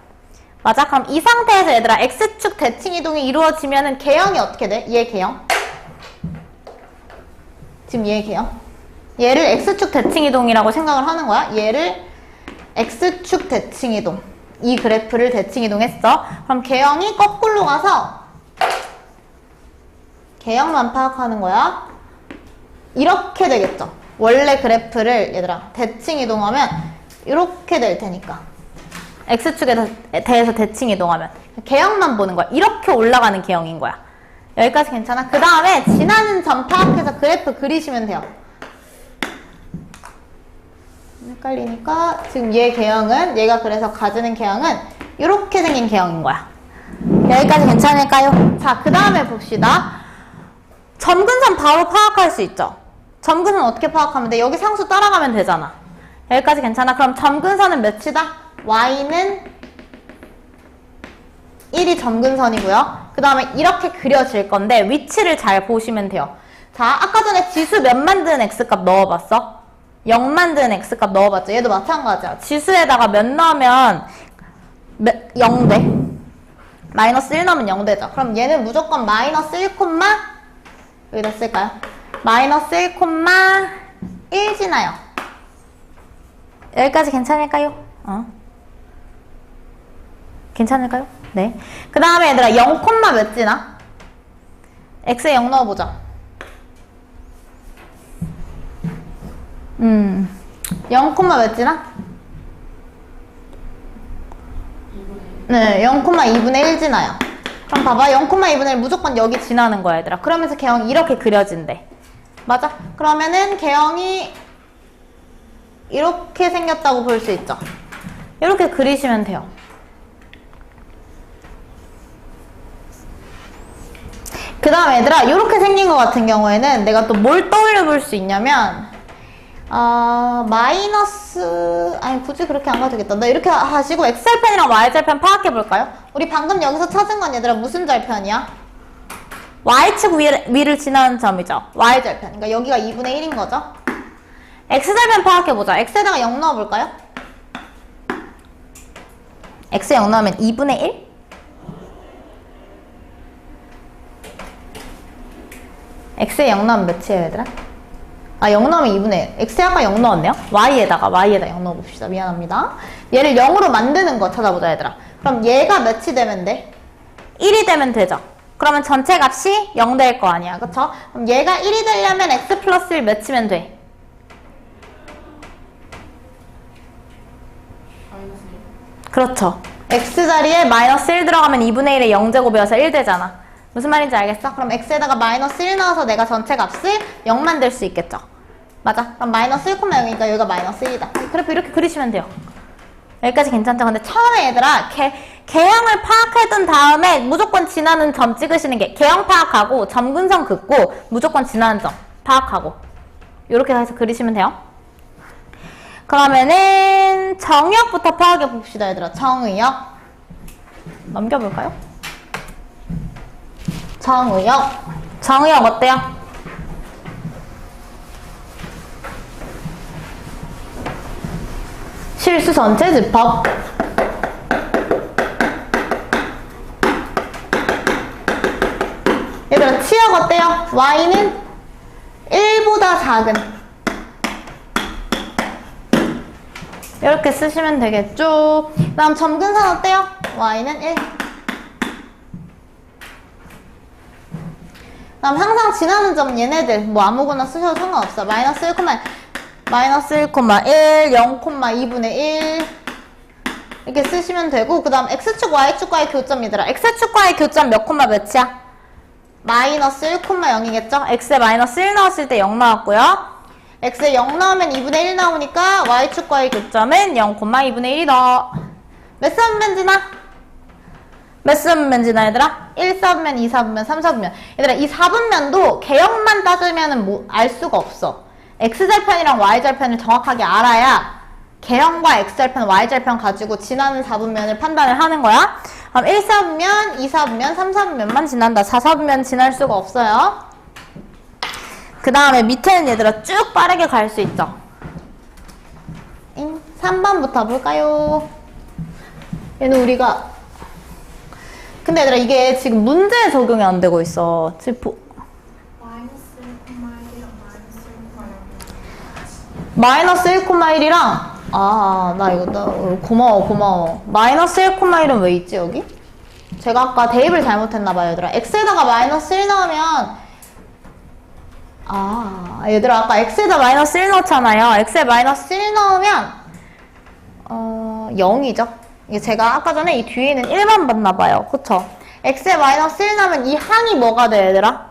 맞아? 그럼 이 상태에서 얘들아 x축 대칭이동이 이루어지면은 개형이 어떻게 돼? 얘 개형. 지금 얘 개형. 얘를 x축 대칭이동이라고 생각을 하는 거야. 얘를 x축 대칭이동. 이 그래프를 대칭이동했어. 그럼 개형이 거꾸로 가서 개형만 파악하는 거야. 이렇게 되겠죠. 원래 그래프를 얘들아 대칭이동하면 이렇게 될 테니까. x축에 대해서 대칭이동하면 개형만 보는 거야. 이렇게 올라가는 개형인 거야. 여기까지 괜찮아? 그 다음에 지나는 점 파악해서 그래프 그리시면 돼요. 헷갈리니까 지금 얘 개형은 얘가 그래서 가지는 개형은 이렇게 생긴 개형인 거야. 여기까지 괜찮을까요? 자, 그 다음에 봅시다. 점근선 바로 파악할 수 있죠. 점근선 어떻게 파악하면 돼? 여기 상수 따라가면 되잖아. 여기까지 괜찮아? 그럼 점근선은 몇이다? y는 1이 점근선이고요. 그 다음에 이렇게 그려질 건데 위치를 잘 보시면 돼요. 자, 아까 전에 지수 몇 만드는 x값 넣어봤어? 0 만드는 x값 넣어봤죠? 얘도 마찬가지야. 지수에다가 몇 넣으면 0 돼. 마이너스 1 넣으면 0 되죠. 그럼 얘는 무조건 마이너스 1, 여기다 쓸까요? 마이너스 1, 1 지나요. 여기까지 괜찮을까요? 괜찮을까요? 네. 그 다음에 얘들아 0, 몇 지나? x에 0 넣어보자. 0, 몇 지나? 네, 0,2분의 1 지나요. 그럼 봐봐. 0,2분의 1 무조건 여기 지나는 거야, 얘들아. 그러면서 개형이 이렇게 그려진대. 맞아? 그러면은 개형이 이렇게 생겼다고 볼 수 있죠. 이렇게 그리시면 돼요. 그 다음에 얘들아 이렇게 생긴 것 같은 경우에는 내가 또 뭘 떠올려 볼 수 있냐면 마이너스 아니 굳이 그렇게 안 가도 되겠다. 나 이렇게 하시고 x절편이랑 y절편 파악해 볼까요? 우리 방금 여기서 찾은 건 얘들아 무슨 절편이야? y축 위를 지나는 점이죠. y절편. 그러니까 여기가 2분의 1인 거죠. x절편 파악해보자. x에다가 0 넣어볼까요? x에 0 넣으면 2분의 1? x에 0 넣으면 몇이에요, 얘들아? 0 넣으면 2분의 1. x에 아까 0 넣었네요? y에다가 0 넣어봅시다. 미안합니다. 얘를 0으로 만드는 거 찾아보자, 얘들아. 그럼 얘가 몇이 되면 돼? 1이 되면 되죠. 그러면 전체 값이 0 될 거 아니야. 그쵸? 그럼 얘가 1이 되려면 x 플러스 1 몇이면 돼? 그렇죠. x자리에 마이너스 1 들어가면 2분의 1에 0제곱이어서 1 되잖아. 무슨 말인지 알겠어? 그럼 x에다가 마이너스 1 넣어서 내가 전체 값을 0 만들 수 있겠죠. 맞아. 그럼 마이너스 1,0이니까 여기가 마이너스 1이다. 그래프 이렇게 그리시면 돼요. 여기까지 괜찮죠? 근데 처음에 얘들아 개형을 파악해둔 다음에 무조건 지나는 점 찍으시는 게 개형 파악하고 점근선 긋고 무조건 지나는 점 파악하고 이렇게 해서 그리시면 돼요. 그러면은 정의역부터 파악해 봅시다 얘들아. 정의역 넘겨볼까요? 정의역 어때요? 실수 전체 집합. 얘들아 치역 어때요? y는 1보다 작은. 이렇게 쓰시면 되겠죠. 다음 점근선 어때요? y는 1. 다음 항상 지나는 점 얘네들 뭐 아무거나 쓰셔도 상관없어. 마이너스 1, 마이너스 1,1, 0,2분의 1 이렇게 쓰시면 되고, 그 다음 x축 y축과의 교점이더라. x축과의 교점 몇 콤마 몇이야? 마이너스 1,0이겠죠? x에 마이너스 1 넣었을 때 0 나왔고요. x에 0 넣으면 2분의 1 나오니까 y축과의 교점은 0,2분의 1이다. 몇 사분면 지나? 몇 사분면 지나 얘들아? 1사분면, 2사분면, 3사분면. 얘들아 이 4분면도 개형만 따지면 뭐 알 수가 없어. x절편이랑 y절편을 정확하게 알아야 개형과 x절편, y절편 가지고 지나는 4분면을 판단을 하는 거야. 그럼 1사분면, 2사분면, 3사분면만 지난다. 4사분면 지날 수가 없어요. 그 다음에 밑에는 얘들아 쭉 빠르게 갈 수 있죠. 3번부터 볼까요? 얘는 우리가 근데 얘들아 이게 지금 문제에 적용이 안 되고 있어. 마이너스 1,1이랑 고마워. 마이너스 1,1은 왜 있지 여기? 제가 아까 대입을 잘못했나봐요 얘들아. x에다가 마이너스 1 넣으면 얘들아 아까 x에다 마이너스 1 넣었잖아요. x에 마이너스 1 넣으면 0이죠. 이게 제가 아까 전에 이 뒤에는 1만 봤나봐요. 그쵸? x에 마이너스 1 넣으면 이 항이 뭐가 돼 얘들아?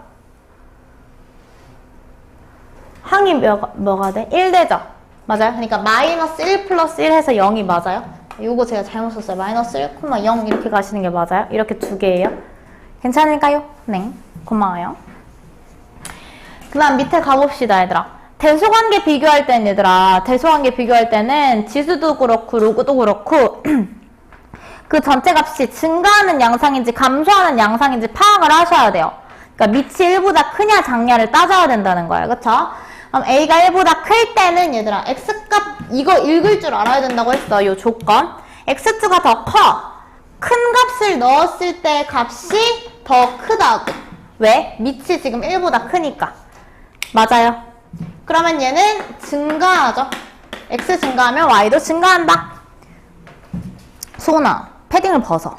항이 뭐가 돼? 1 되죠? 맞아요? 그러니까 마이너스 1 플러스 1 해서 0이 맞아요? 이거 제가 잘못 썼어요. 마이너스 1,0 이렇게 가시는 게 맞아요? 이렇게 두 개예요. 괜찮을까요? 네. 고마워요. 그 다음 밑에 가봅시다 얘들아. 대소관계 비교할 때는 얘들아 대소관계 비교할 때는 지수도 그렇고 로그도 그렇고 그 전체 값이 증가하는 양상인지 감소하는 양상인지 파악을 하셔야 돼요. 그러니까 밑이 1보다 크냐 작냐를 따져야 된다는 거예요. 그쵸? 그럼 a가 1보다 클 때는 얘들아 x값 이거 읽을 줄 알아야 된다고 했어. 요 조건. x축가 더 커. 큰 값을 넣었을 때 값이 더 크다고. 왜? 밑이 지금 1보다 크니까. 맞아요. 그러면 얘는 증가하죠. x 증가하면 y도 증가한다. 소은아, 패딩을 벗어.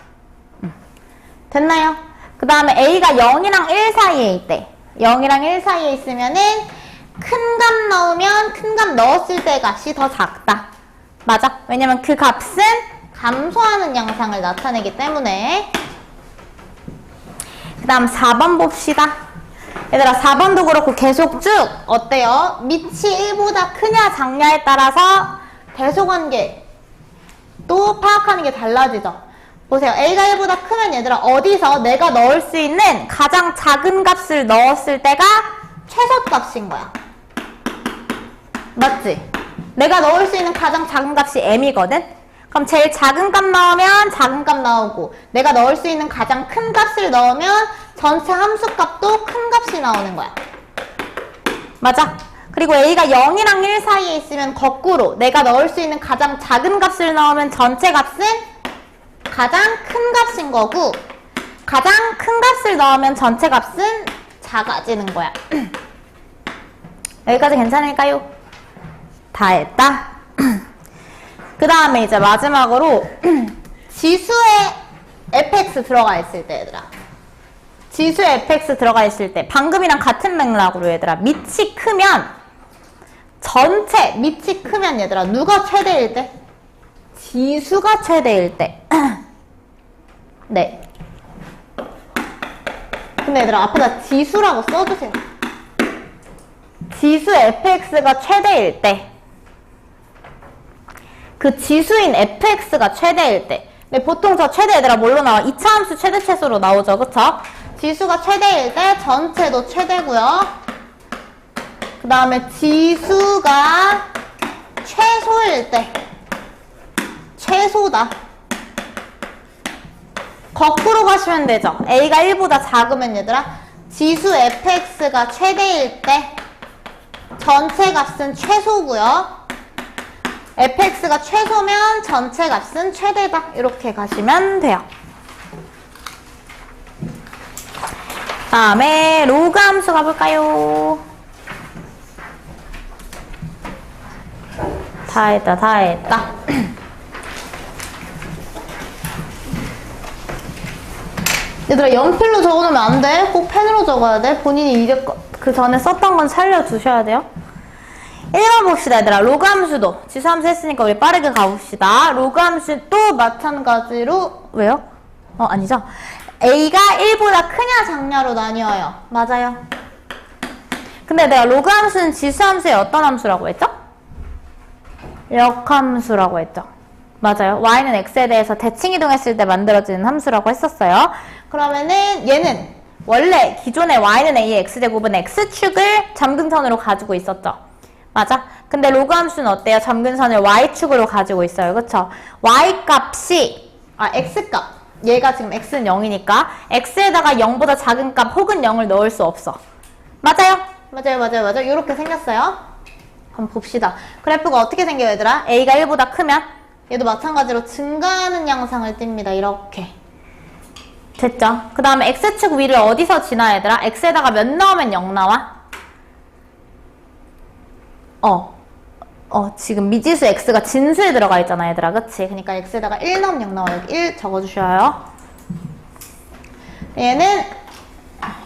됐나요? 그 다음에 a가 0이랑 1 사이에 있대. 0이랑 1 사이에 있으면은 큰 값 넣으면 큰 값 넣었을 때 값이 더 작다. 맞아. 왜냐면 그 값은 감소하는 양상을 나타내기 때문에. 그 다음 4번 봅시다. 얘들아 4번도 그렇고 계속 쭉 어때요? 밑이 1보다 크냐 작냐에 따라서 대소관계 또 파악하는 게 달라지죠. 보세요. a가 1보다 크면 얘들아 어디서 내가 넣을 수 있는 가장 작은 값을 넣었을 때가 최소값인 거야. 맞지? 내가 넣을 수 있는 가장 작은 값이 m이거든? 그럼 제일 작은 값 넣으면 작은 값 나오고 내가 넣을 수 있는 가장 큰 값을 넣으면 전체 함수값도 큰 값이 나오는 거야. 맞아? 그리고 a가 0이랑 1 사이에 있으면 거꾸로 내가 넣을 수 있는 가장 작은 값을 넣으면 전체 값은 가장 큰 값인 거고 가장 큰 값을 넣으면 전체 값은 작아지는 거야. 여기까지 괜찮을까요? 다 했다. 그 다음에 이제 마지막으로 지수에 fx 들어가 있을 때 얘들아 지수에 fx 들어가 있을 때 방금이랑 같은 맥락으로 얘들아 밑이 크면 전체 밑이 크면 얘들아 누가 최대일 때? 지수가 최대일 때. 네. 근데 얘들아 앞에다 지수라고 써주세요. 지수 fx가 최대일 때 그 지수인 fx가 최대일 때 근데 보통 저 최대 얘들아 뭘로 나와? 2차 함수 최대 최소로 나오죠. 그쵸? 지수가 최대일 때 전체도 최대고요. 그 다음에 지수가 최소일 때 최소다. 거꾸로 가시면 되죠. A가 1보다 작으면 얘들아 지수 fx가 최대일 때 전체 값은 최소고요. fx가 최소면 전체 값은 최대다. 이렇게 가시면 돼요. 다음에 로그 함수 가볼까요? 다 했다. 얘들아 연필로 적어놓으면 안 돼. 꼭 펜으로 적어야 돼. 본인이 이제 그 전에 썼던 건 살려두셔야 돼요. 1번 봅시다 얘들아. 로그 함수도 지수 함수 했으니까 우리 빠르게 가봅시다. 로그 함수 또 마찬가지로 왜요? 아니죠. A가 1보다 크냐 작냐로 나뉘어요. 맞아요. 근데 내가 로그 함수는 지수 함수의 어떤 함수라고 했죠? 역함수라고 했죠. 맞아요. y는 x에 대해서 대칭 이동했을 때 만들어지는 함수라고 했었어요. 그러면은 얘는 원래 기존의 y는 a의 x제곱은 x축을 점근선으로 가지고 있었죠. 맞아? 근데 로그 함수는 어때요? 점근선을 y축으로 가지고 있어요. 그쵸? y값이 x값 얘가 지금 x는 0이니까 x에다가 0보다 작은 값 혹은 0을 넣을 수 없어. 맞아요? 맞아요. 이렇게 생겼어요. 한번 봅시다. 그래프가 어떻게 생겨요 얘들아? a가 1보다 크면 얘도 마찬가지로 증가하는 양상을 띱니다. 이렇게. 됐죠? 그 다음에 x축 위를 어디서 지나 얘들아? x에다가 몇 넣으면 0 나와? 지금 미지수 x가 진수에 들어가 있잖아 얘들아. 그치? 그러니까 x에다가 1 넣으면 0 나와. 여기 1 적어주셔요. 얘는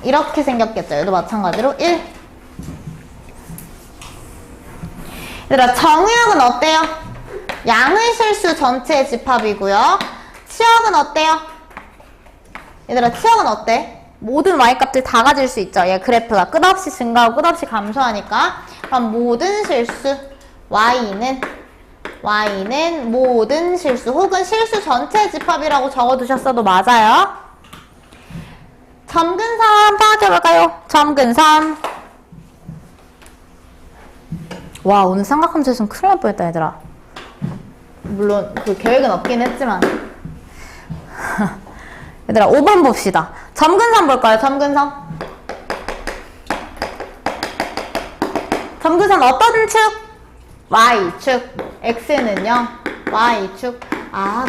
이렇게 생겼겠죠. 얘도 마찬가지로 1. 얘들아 정의역은 어때요? 양의 실수 전체의 집합이고요. 치역은 어때요? 얘들아 치역은 어때? 모든 y값들 다 가질 수 있죠. 얘 그래프가 끝없이 증가하고 끝없이 감소하니까. 그럼 모든 실수 y는 모든 실수 혹은 실수 전체의 집합이라고 적어두셨어도 맞아요. 점근선 파악해볼까요? 점근선. 와 오늘 삼각함수 했으면 큰일 날 뻔했다 얘들아. 물론 그 계획은 없긴 했지만 얘들아 5번 봅시다. 점근선 볼까요? 점근선 어떤 축? y축. x는요 y축.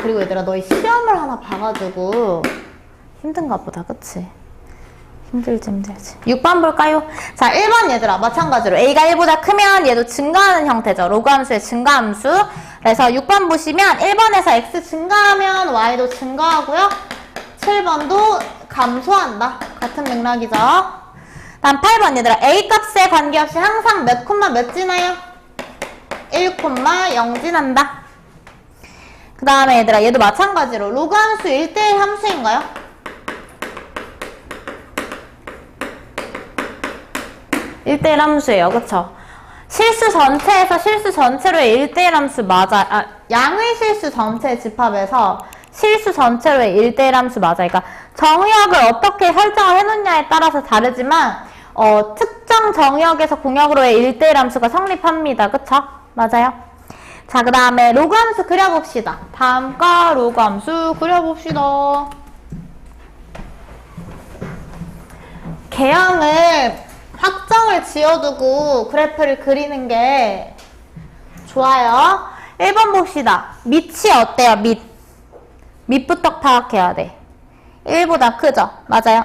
그리고 얘들아 너희 시험을 하나 봐가지고 힘든가 보다. 그치? 힘들지. 6번 볼까요? 자 1번 얘들아 마찬가지로 a가 1보다 크면 얘도 증가하는 형태죠. 로그 함수의 증가함수. 그래서 6번 보시면 1번에서 x 증가하면 y도 증가하고요. 7번도 감소한다. 같은 맥락이죠. 다음 8번 얘들아 a 값에 관계없이 항상 몇 콤마 몇 지나요? 1,0 지난다. 그 다음에 얘들아 얘도 마찬가지로 로그 함수 1대1 함수인가요? 1대1 함수예요. 그쵸? 실수 전체에서 실수 전체로의 1대1 함수 맞아. 양의 실수 전체 집합에서 실수 전체로의 1대1 함수 맞아. 그러니까 정의역을 어떻게 설정을 해놓냐에 따라서 다르지만 특정 정의역에서 공역으로의 1대1 함수가 성립합니다. 그쵸? 맞아요. 자, 그 다음에 로그 함수 그려봅시다. 다음 거 로그 함수 그려봅시다. 개형을 확정을 지어두고 그래프를 그리는 게 좋아요. 1번 봅시다. 밑이 어때요? 밑부터 파악해야 돼. 1보다 크죠? 맞아요.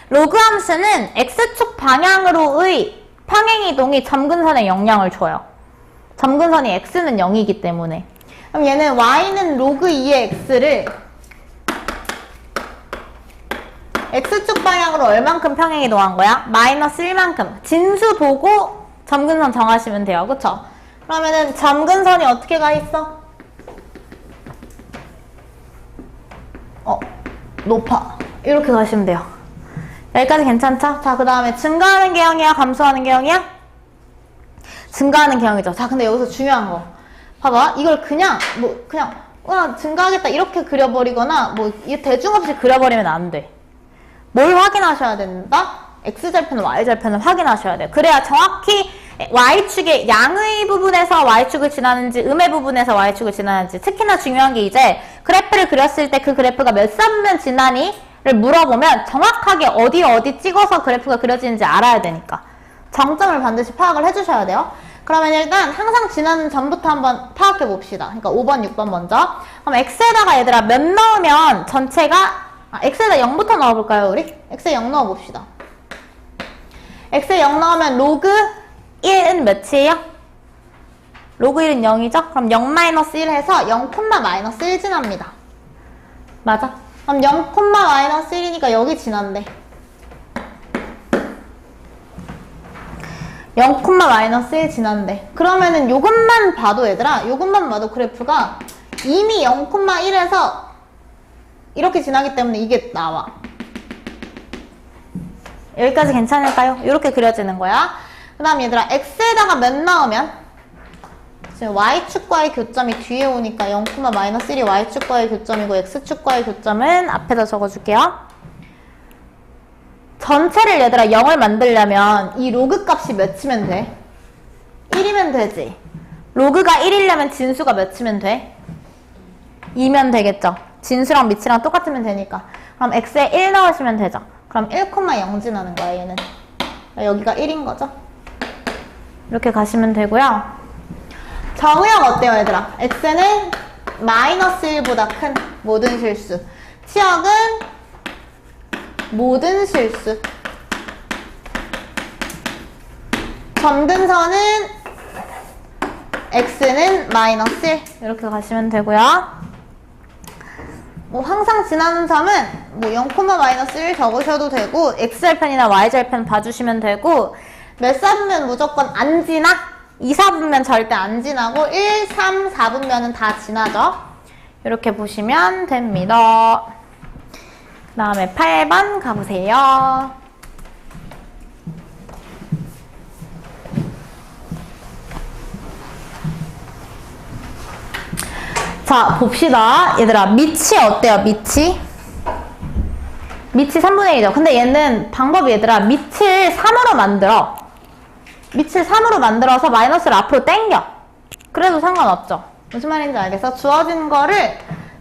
로그 함수는 x축 방향으로의 평행이동이 점근선에 영향을 줘요. 점근선이 x는 0이기 때문에. 그럼 얘는 y는 로그 2의 x를 x축 방향으로 얼만큼 평행이동한 거야? 마이너스 1만큼. 진수 보고 점근선 정하시면 돼요. 그쵸? 그러면은 점근선이 어떻게 가 있어? 높아. 이렇게 가시면 돼요. 여기까지 괜찮죠? 자, 그 다음에 증가하는 개형이야? 감소하는 개형이야? 증가하는 개형이죠. 자, 근데 여기서 중요한 거. 봐봐. 이걸 그냥 증가하겠다 이렇게 그려버리거나 뭐 대중 없이 그려버리면 안 돼. 뭘 확인하셔야 된다? X절편, Y절편을 확인하셔야 돼요. 그래야 정확히 Y축의 양의 부분에서 Y축을 지나는지 음의 부분에서 Y축을 지나는지, 특히나 중요한 게 이제 그래프를 그렸을 때 그 그래프가 몇 사분면 지나니?를 물어보면 정확하게 어디 찍어서 그래프가 그려지는지 알아야 되니까 정점을 반드시 파악을 해주셔야 돼요. 그러면 일단 항상 지나는 점부터 한번 파악해 봅시다. 그러니까 5번, 6번 먼저. 그럼 X에다가 얘들아 몇 넣으면 전체가 X에다 0부터 넣어볼까요, 우리? X에 0 넣어봅시다. X에 0 넣으면 로그 1은 몇이에요? 로그 1은 0이죠? 그럼 0-1 해서 0, -1 지납니다. 맞아? 그럼 0,-1이니까 여기 지난대. 0,-1 지난대. 그러면은 요것만 봐도 얘들아, 요것만 봐도 그래프가 이미 0,1에서 이렇게 지나기 때문에 이게 나와. 여기까지 괜찮을까요? 이렇게 그려지는 거야. 그 다음 얘들아, X에다가 몇 넣으면? 지금 Y축과의 교점이 뒤에 오니까 0,-1이 Y축과의 교점이고 X축과의 교점은 앞에다 적어줄게요. 전체를 얘들아 0을 만들려면 이 로그 값이 몇이면 돼? 1이면 되지. 로그가 1이려면 진수가 몇이면 돼? 2면 되겠죠. 진수랑 밑이랑 똑같으면 되니까. 그럼 X에 1 넣으시면 되죠. 그럼 1,0 지나는 거야, 얘는. 여기가 1인 거죠. 이렇게 가시면 되고요. 정의역 어때요, 얘들아? X는 -1보다 큰 모든 실수. 치역은 모든 실수. 점근선은 X는 -1 이렇게 가시면 되고요. 뭐 항상 지나는 점은 뭐 0,-1 적으셔도 되고 X절편이나 Y절편 봐주시면 되고 몇 사분면 무조건 안 지나? 2, 4분면 절대 안 지나고 1, 3, 4분면은 다 지나죠. 이렇게 보시면 됩니다. 그 다음에 8번 가보세요. 자, 봅시다. 얘들아, 밑이 어때요? 밑이? 밑이 3분의 1이죠. 근데 얘는 방법이 얘들아, 밑을 3으로 만들어. 밑을 3으로 만들어서 마이너스를 앞으로 당겨. 그래도 상관없죠. 무슨 말인지 알겠어? 주어진 거를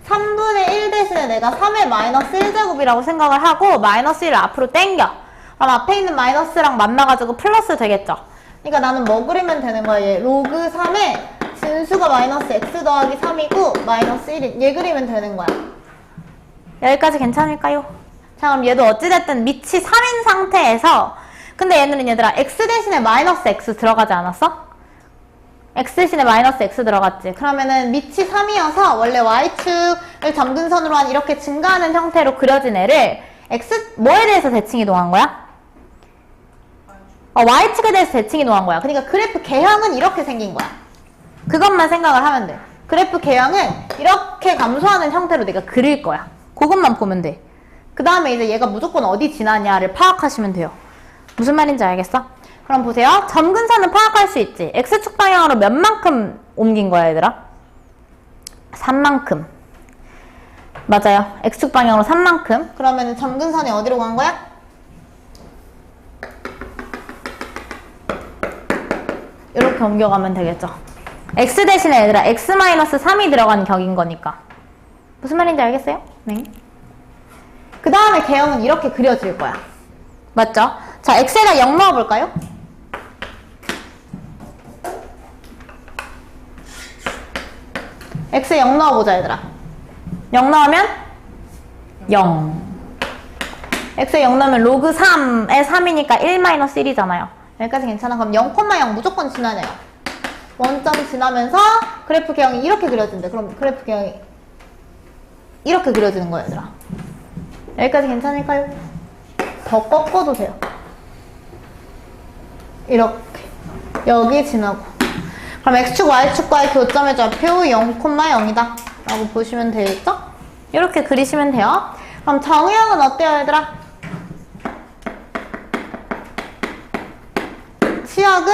3분의 1 대신에 내가 3의 마이너스 1제곱이라고 생각을 하고 마이너스 1을 앞으로 당겨. 그럼 앞에 있는 마이너스랑 만나가지고 플러스 되겠죠. 그러니까 나는 뭐 그리면 되는 거야? 얘 로그 3에 진수가 마이너스 x 더하기 3이고 마이너스 1인 얘 그리면 되는 거야. 여기까지 괜찮을까요? 자, 그럼 얘도 어찌됐든 밑이 3인 상태에서 근데 얘는 얘들아 x 대신에 마이너스 x 들어가지 않았어? x 대신에 마이너스 x 들어갔지. 그러면은 밑이 3이어서 원래 y축을 점근선으로 한 이렇게 증가하는 형태로 그려진 애를 x 뭐에 대해서 대칭 이동한 거야? y축에 대해서 대칭 이동한 거야. 그러니까 그래프 개형은 이렇게 생긴 거야. 그것만 생각을 하면 돼. 그래프 개형은 이렇게 감소하는 형태로 내가 그릴 거야. 그것만 보면 돼. 그 다음에 이제 얘가 무조건 어디 지나냐를 파악하시면 돼요. 무슨 말인지 알겠어? 그럼 보세요. 점근선은 파악할 수 있지. x축 방향으로 몇 만큼 옮긴 거야, 얘들아? 3만큼. 맞아요. x축 방향으로 3만큼. 그러면 점근선이 어디로 간 거야? 이렇게 옮겨가면 되겠죠. x 대신에 얘들아 x-3이 들어간 격인 거니까. 무슨 말인지 알겠어요? 네. 그 다음에 개형은 이렇게 그려질 거야. 맞죠? 자, x에다 0 넣어볼까요? x에 0 넣어보자, 얘들아. 0 넣으면 0. x에 0 넣으면 로그 3에 3이니까 1-1이잖아요. 여기까지 괜찮아? 그럼 0,0 무조건 지나네요. 원점 지나면서 그래프 개형이 이렇게 그려진대. 그럼 그래프 개형이 이렇게 그려지는 거예요, 얘들아. 여기까지 괜찮을까요? 더 꺾어도 돼요. 이렇게. 여기 지나고. 그럼 x축, y축과의 교점의 좌표 0,0이다. 라고 보시면 되겠죠? 이렇게 그리시면 돼요. 그럼 정의형은 어때요, 얘들아? 치역은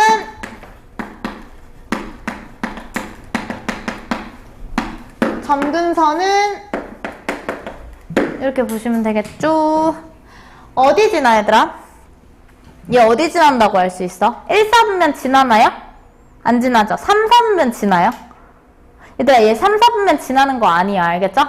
점근선은 이렇게 보시면 되겠죠? 어디 지나, 얘들아? 얘 어디 지난다고 할 수 있어? 1, 4분면 지나나요? 안 지나죠? 3, 4분면 지나요? 얘들아, 얘 3, 4분면 지나는 거 아니야. 알겠죠?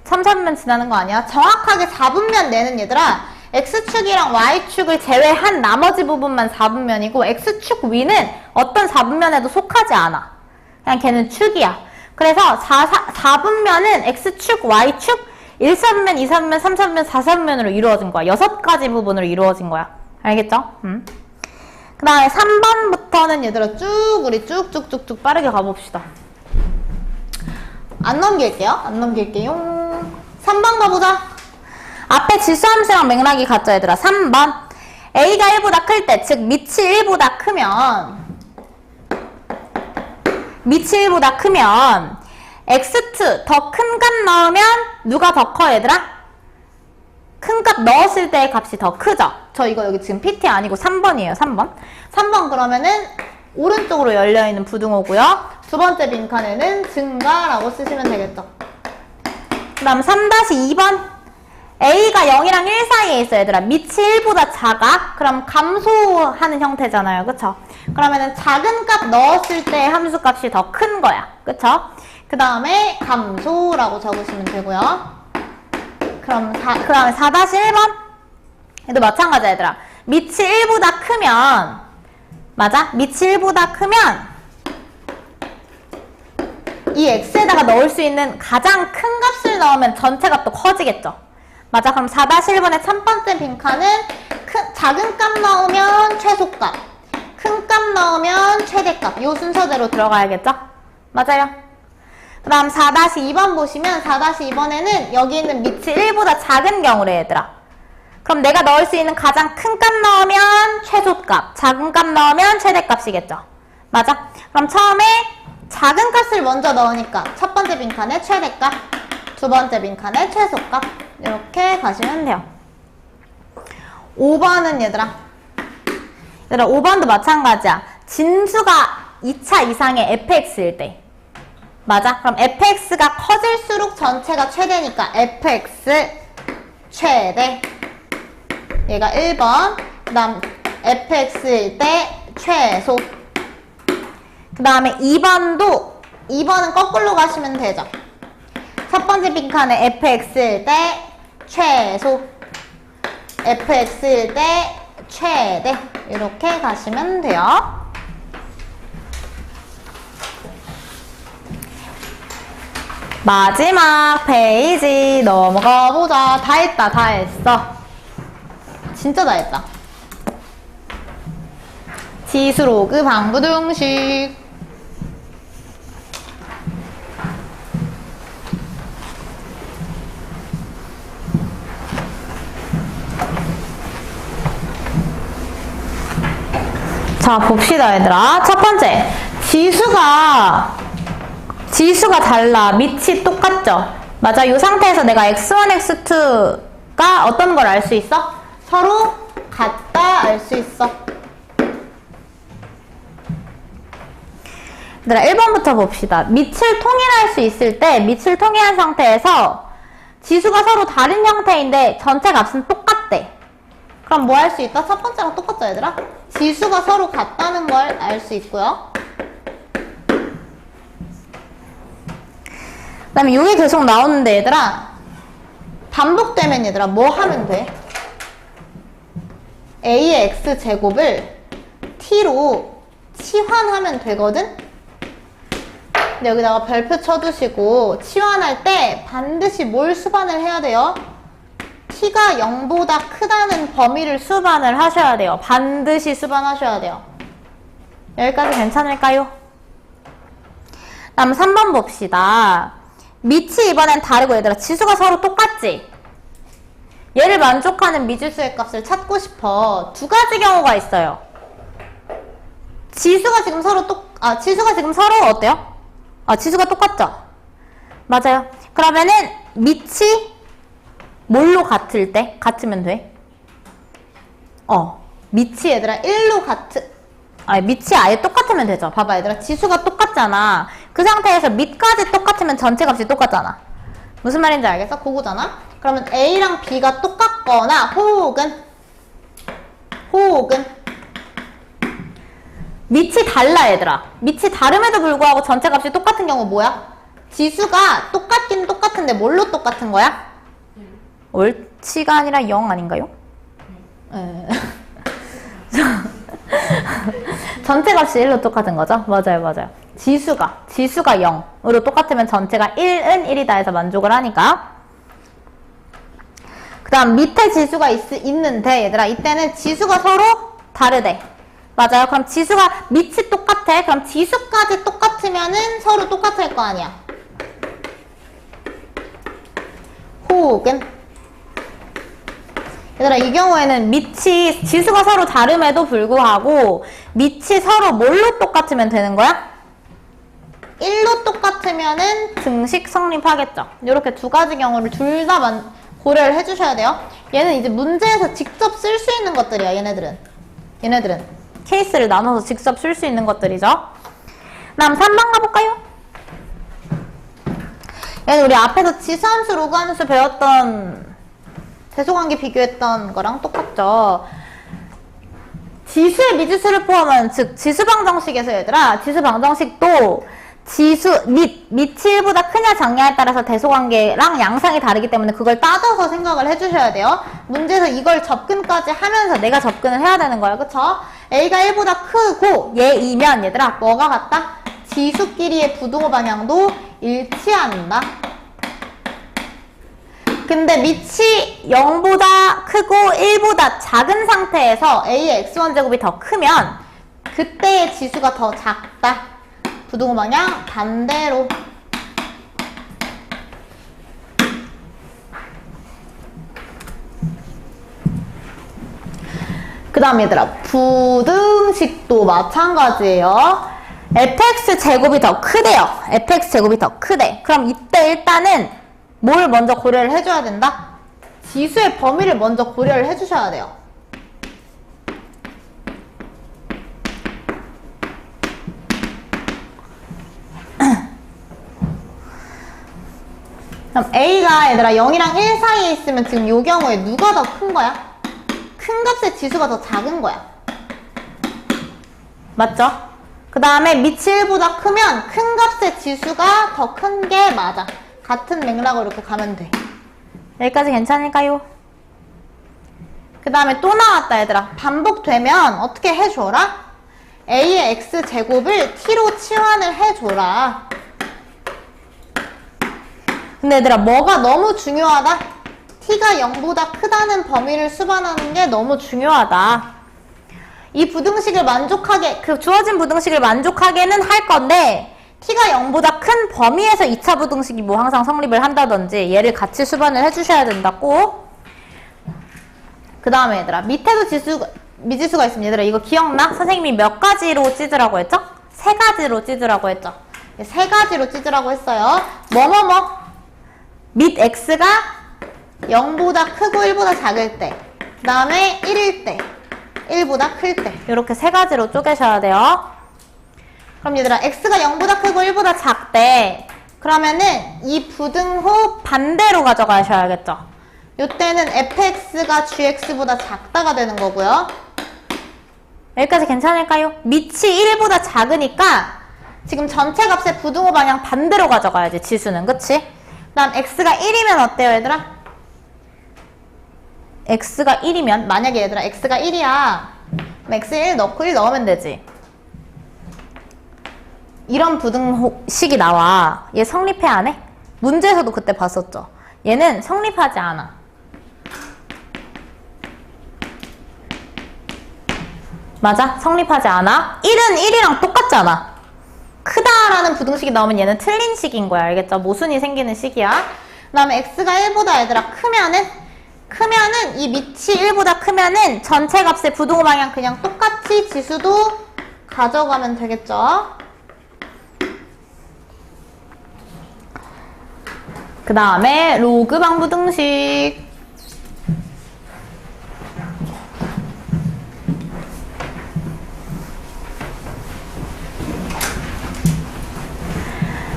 3, 4분면 지나는 거 아니야. 정확하게 4분면 내는 얘들아, X축이랑 Y축을 제외한 나머지 부분만 4분면이고 X축 위는 어떤 4분면에도 속하지 않아. 그냥 걔는 축이야. 그래서 4분면은 X축, Y축, 1, 4분면, 2, 4분면, 3, 4분면, 4, 4분면으로 이루어진 거야. 6가지 부분으로 이루어진 거야. 알겠죠? 그 다음에 3번부터는 얘들아 우리 쭉쭉쭉쭉 빠르게 가봅시다. 안 넘길게요. 3번 가보자. 앞에 지수함수랑 맥락이 같죠, 얘들아. 3번. A가 1보다 클 때, 즉 밑이 1보다 크면 x2 더 큰 값 넣으면 누가 더 커, 얘들아? 큰 값 넣었을 때의 값이 더 크죠? 저 이거 여기 지금 PT 아니고 3번이에요, 3번. 3번 그러면은 오른쪽으로 열려있는 부등호고요. 두 번째 빈칸에는 증가라고 쓰시면 되겠죠. 그 다음 3-2번. A가 0이랑 1 사이에 있어요, 얘들아. 밑이 1보다 작아? 그럼 감소하는 형태잖아요, 그쵸? 그러면은 작은 값 넣었을 때 함수 값이 더 큰 거야, 그쵸? 그 다음에 감소라고 적으시면 되고요. 그럼 그 다음에 4-1번. 얘도 마찬가지야, 얘들아. 밑이 1보다 크면, 맞아? 밑이 1보다 크면 이 x에다가 넣을 수 있는 가장 큰 값을 넣으면 전체 값도 커지겠죠? 맞아? 그럼 4-1번의 첫 번째 빈칸은 작은 값 넣으면 최소값, 큰 값 넣으면 최대값. 이 순서대로 들어가야겠죠? 맞아요? 그 다음 4-2번 보시면 4-2번에는 여기 있는 밑이 1보다 작은 경우래, 얘들아. 그럼 내가 넣을 수 있는 가장 큰 값 넣으면 최소값, 작은 값 넣으면 최대값이겠죠? 맞아? 그럼 처음에 작은 값을 먼저 넣으니까 첫 번째 빈칸에 최대값, 두 번째 빈칸에 최소값. 이렇게 가시면 돼요. 5번은 얘들아 5번도 마찬가지야. 진수가 2차 이상의 fx일 때. 맞아? 그럼 fx가 커질수록 전체가 최대니까 fx 최대. 얘가 1번. 그 다음 fx일 때 최소. 그 다음에 2번은 거꾸로 가시면 되죠. 첫 번째 빈칸에 fx일 때 최소, fx일 때 최대. 이렇게 가시면 돼요. 마지막 페이지 넘어가 보자. 다 했어. 진짜 다 했다. 지수로그 방부등식. 자, 봅시다, 얘들아. 첫 번째, 지수가 달라. 밑이 똑같죠? 맞아. 이 상태에서 내가 x1, x2가 어떤 걸 알 수 있어? 서로 같다 알 수 있어. 얘들아, 1번부터 봅시다. 밑을 통일할 수 있을 때, 밑을 통일한 상태에서 지수가 서로 다른 형태인데 전체 값은 똑같대. 그럼 뭐 할 수 있다? 첫 번째랑 똑같죠, 얘들아? 지수가 서로 같다는 걸 알 수 있고요. 그 다음에 이게 계속 나오는데, 얘들아, 반복되면 얘들아 뭐 하면 돼? a의 x제곱을 t로 치환하면 되거든? 근데 여기다가 별표 쳐두시고 치환할 때 반드시 뭘 수반을 해야 돼요? t가 0보다 크다는 범위를 수반을 하셔야 돼요. 반드시 수반하셔야 돼요. 여기까지 괜찮을까요? 다음 3번 봅시다. 밑이 이번엔 다르고 얘들아 지수가 서로 똑같지? 얘를 만족하는 미지수의 값을 찾고 싶어. 두 가지 경우가 있어요. 지수가 지금 서로 어때요? 지수가 똑같죠? 맞아요. 그러면은 밑이 뭘로 같으면 돼? 밑이 얘들아 1로 밑이 아예 똑같으면 되죠. 봐봐 얘들아 지수가 똑같잖아. 그 상태에서 밑까지 똑같으면 전체 값이 똑같잖아. 무슨 말인지 알겠어? 그거잖아? 그러면 A랑 B가 똑같거나 혹은 밑이 달라 얘들아. 밑이 다름에도 불구하고 전체 값이 똑같은 경우 뭐야? 지수가 똑같긴 똑같은데 뭘로 똑같은 거야? 옳지가 아니라 0 아닌가요? 전체 값이 1로 똑같은 거죠? 맞아요. 지수가 0으로 똑같으면 전체가 1은 1이다 해서 만족을 하니까. 그 다음 밑에 지수가 있는데 얘들아 이때는 지수가 서로 다르대. 맞아요. 그럼 지수가 밑이 똑같아. 그럼 지수까지 똑같으면은 서로 똑같을 거 아니야. 혹은 얘들아 이 경우에는 밑이 지수가 서로 다름에도 불구하고 밑이 서로 뭘로 똑같으면 되는 거야? 1로 똑같으면은 등식 성립하겠죠. 이렇게 두 가지 경우를 둘 다 고려를 해주셔야 돼요. 얘는 이제 문제에서 직접 쓸 수 있는 것들이야. 얘네들은 케이스를 나눠서 직접 쓸 수 있는 것들이죠. 다음 3번 가볼까요? 얘는 우리 앞에서 지수함수, 로그함수 배웠던 대소관계 비교했던 거랑 똑같죠. 지수에 미지수를 포함한 즉 지수방정식에서 얘들아 지수방정식도 밑이 1보다 크냐 작냐에 따라서 대소관계랑 양상이 다르기 때문에 그걸 따져서 생각을 해주셔야 돼요. 문제에서 이걸 접근까지 하면서 내가 접근을 해야 되는 거예요. 그쵸? A가 1보다 크고 얘이면 얘들아 뭐가 같다? 지수끼리의 부등호 방향도 일치한다. 근데 밑이 0보다 크고 1보다 작은 상태에서 A의 x1제곱이 더 크면 그때의 지수가 더 작다. 부등호 방향 반대로. 그 다음 얘들아 부등식도 마찬가지예요. fx제곱이 더 크대요. fx제곱이 더 크대. 그럼 이때 일단은 뭘 먼저 고려를 해줘야 된다? 지수의 범위를 먼저 고려를 해주셔야 돼요. 그럼 A가 얘들아 0이랑 1 사이에 있으면 지금 이 경우에 누가 더 큰 거야? 큰 값의 지수가 더 작은 거야. 맞죠? 그 다음에 밑이 1보다 크면 큰 값의 지수가 더 큰 게 맞아. 같은 맥락으로 이렇게 가면 돼. 여기까지 괜찮을까요? 그 다음에 또 나왔다 얘들아. 반복되면 어떻게 해줘라? A의 x제곱을 t로 치환을 해줘라. 근데 얘들아 뭐가 너무 중요하다? t가 0보다 크다는 범위를 수반하는 게 너무 중요하다. 이 부등식을 만족하게, 그 주어진 부등식을 만족하게는 할 건데 t가 0보다 큰 범위에서 2차 부등식이 뭐 항상 성립을 한다든지 얘를 같이 수반을 해주셔야 된다고. 그 다음에 얘들아 밑에도 미지수가 있으면 얘들아 이거 기억나? 선생님이 몇 가지로 찢으라고 했죠? 세 가지로 찢으라고 했죠? 세 가지로 찢으라고 했어요. 밑 x가 0보다 크고 1보다 작을 때, 그 다음에 1일 때, 1보다 클 때 이렇게 세 가지로 쪼개셔야 돼요. 그럼 얘들아 x가 0보다 크고 1보다 작대. 그러면은 이 부등호 반대로 가져가셔야겠죠. 이때는 fx가 gx보다 작다가 되는 거고요. 여기까지 괜찮을까요? 밑이 1보다 작으니까 지금 전체 값의 부등호 방향 반대로 가져가야지 지수는. 그치? 그 다음 x가 1이면 어때요 얘들아? x가 1이면 만약에 얘들아 x가 1이야 그럼 x 1 넣고 1 넣으면 되지. 이런 부등식이 나와. 얘 성립해 안 해? 문제에서도 그때 봤었죠. 얘는 성립하지 않아. 맞아? 성립하지 않아. 1은 1이랑 똑같잖아. 크다라는 부등식이 나오면 얘는 틀린 식인 거야. 알겠죠? 모순이 생기는 식이야. 그 다음에 x가 1보다 얘들아 크면은 이 밑이 1보다 크면은 전체 값의 부등호 방향 그냥 똑같이 지수도 가져가면 되겠죠? 그 다음에 로그 방부등식.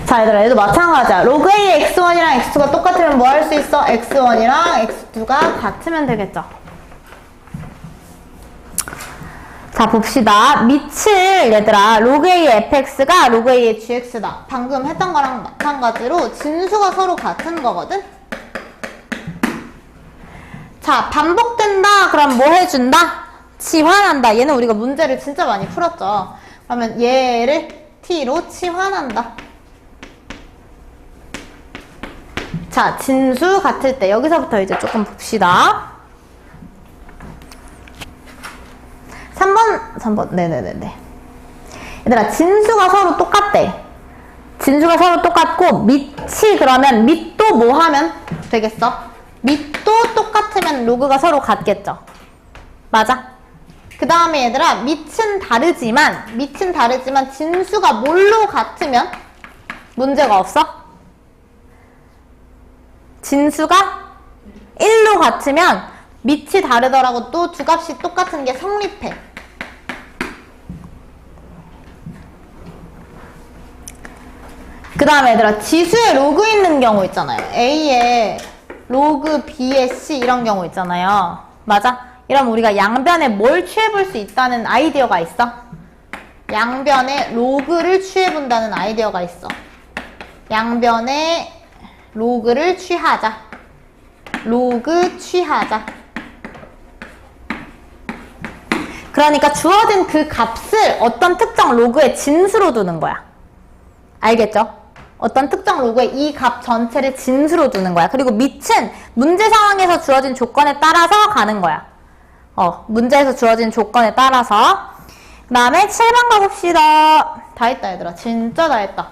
자, 얘들아, 얘도 마찬가지야. 로그 A의 x1이랑 x2가 똑같으면 뭐 할 수 있어? x1이랑 x2가 같으면 되겠죠. 자, 봅시다. 밑을 얘들아, 로그 A의 fx가 로그 A의 gx다. 방금 했던 거랑 마찬가지로 진수가 서로 같은 거거든? 자, 반복된다. 그럼 뭐 해준다? 치환한다. 얘는 우리가 문제를 진짜 많이 풀었죠. 그러면 얘를 t로 치환한다. 자, 진수 같을 때 여기서부터 이제 조금 봅시다. 3번, 네네네네. 얘들아, 진수가 서로 똑같대. 진수가 서로 똑같고, 밑이 그러면 밑도 뭐 하면 되겠어? 밑도 똑같으면 로그가 서로 같겠죠? 맞아? 그 다음에 얘들아, 밑은 다르지만 진수가 뭘로 같으면 문제가 없어? 진수가 1로 같으면 밑이 다르더라도 또 두 값이 똑같은 게 성립해. 그 다음에 얘들아, 지수에 로그 있는 경우 있잖아요. A에 로그 B에 C 이런 경우 있잖아요. 맞아? 이러면 우리가 양변에 뭘 취해볼 수 있다는 아이디어가 있어? 양변에 로그를 취해본다는 아이디어가 있어. 양변에 로그를 취하자. 로그 취하자. 그러니까 주어진 그 값을 어떤 특정 로그의 진수로 두는 거야. 알겠죠? 어떤 특정 로그의 이 값 전체를 진수로 두는 거야. 그리고 밑은 문제 상황에서 주어진 조건에 따라서 가는 거야. 문제에서 주어진 조건에 따라서. 그 다음에 7번 가봅시다. 다 했다 얘들아. 진짜 다 했다.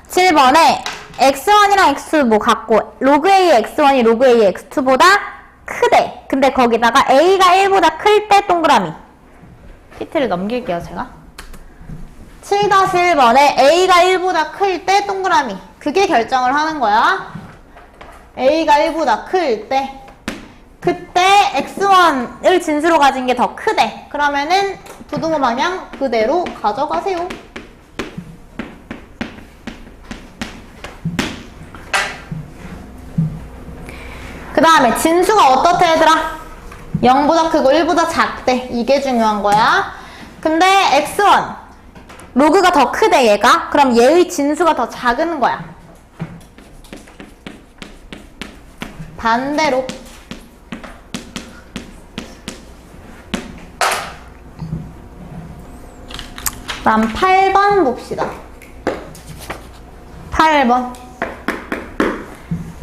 7번에 x1이랑 x2 뭐 같고 로그 A의 x1이 로그 A의 x2보다 크대. 근데 거기다가 A가 1보다 클 때 동그라미. PT를 넘길게요 제가. 7-1번에 A가 1보다 클 때 동그라미. 그게 결정을 하는 거야. A가 1보다 클 때. 그때 x1을 진수로 가진 게 더 크대. 그러면은 부등호 방향 그대로 가져가세요. 그 다음에 진수가 어떻대 얘들아? 0보다 크고 1보다 작대. 이게 중요한 거야. 근데 x1 로그가 더 크대 얘가. 그럼 얘의 진수가 더 작은 거야. 반대로. 다음 8번 봅시다. 8번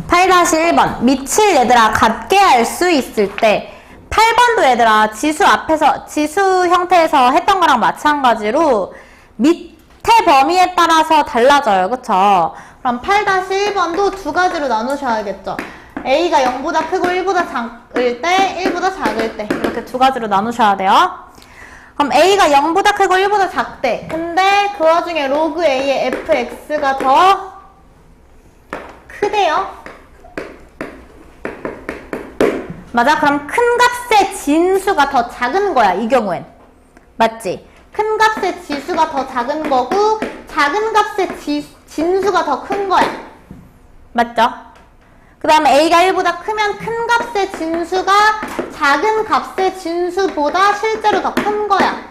8-1번 밑을 얘들아 같게 할 수 있을 때 8번도 얘들아 지수 앞에서 지수 형태에서 했던 거랑 마찬가지로 밑에 범위에 따라서 달라져요. 그쵸? 그럼 8-1번도 두 가지로 나누셔야겠죠. A가 0보다 크고 1보다 작을 때 1보다 작을 때 이렇게 두 가지로 나누셔야 돼요. 그럼 A가 0보다 크고 1보다 작대. 근데 그 와중에 로그 A의 fx가 더 크대요. 맞아? 그럼 큰 값의 진수가 더 작은 거야, 이 경우엔. 맞지? 큰 값의 지수가 더 작은 거고 작은 값의 진수가 더 큰 거야. 맞죠? 그 다음에 A가 1보다 크면 큰 값의 진수가 작은 값의 진수보다 실제로 더 큰 거야.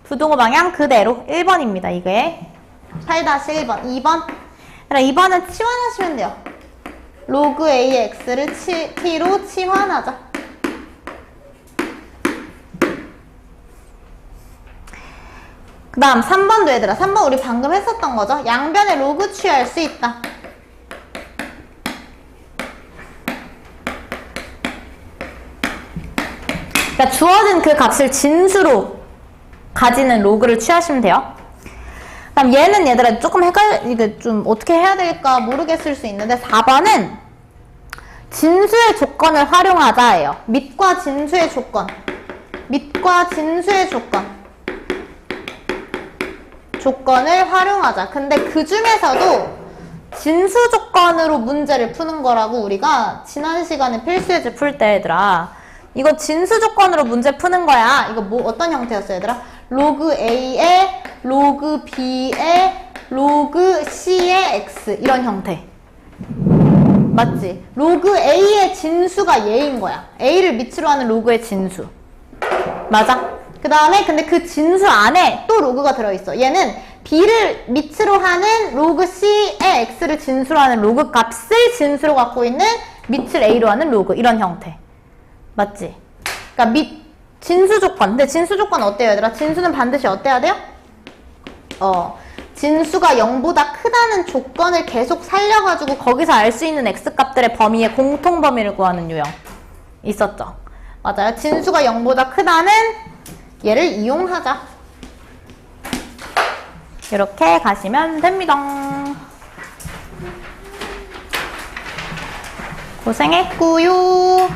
부등호 방향 그대로 1번입니다. 이게 8-1번. 2번 2번은 치환하시면 돼요. 로그 A의 x를 t로 치환하자. 그 다음 3번도 얘들아. 3번 우리 방금 했었던 거죠. 양변에 로그 취할 수 있다. 그러니까 주어진 그 값을 진수로 가지는 로그를 취하시면 돼요. 그럼 얘는 얘들아 조금 이게 좀 어떻게 해야 될까 모르겠을 수 있는데 4번은 진수의 조건을 활용하자예요. 밑과 진수의 조건. 밑과 진수의 조건을 활용하자. 근데 그 중에서도 진수 조건으로 문제를 푸는 거라고 우리가 지난 시간에 필수예제 풀 때 얘들아 이거 진수 조건으로 문제 푸는 거야. 이거 뭐 어떤 형태였어 얘들아? 로그 A에 로그 B에 로그 C의 x 이런 형태. 맞지? 로그 A의 진수가 얘인 거야. A를 밑으로 하는 로그의 진수. 맞아? 그 다음에 근데 그 진수 안에 또 로그가 들어있어. 얘는 B를 밑으로 하는 로그 C의 X를 진수로 하는 로그 값을 진수로 갖고 있는 밑을 A로 하는 로그. 이런 형태. 맞지? 그러니까 진수 조건. 근데 진수 조건 어때요, 얘들아? 진수는 반드시 어때야 돼요? 진수가 0보다 크다는 조건을 계속 살려가지고 거기서 알 수 있는 X값들의 범위의 공통범위를 구하는 유형. 있었죠? 맞아요. 진수가 0보다 크다는 얘를 이용하자. 이렇게 가시면 됩니다. 고생했고요.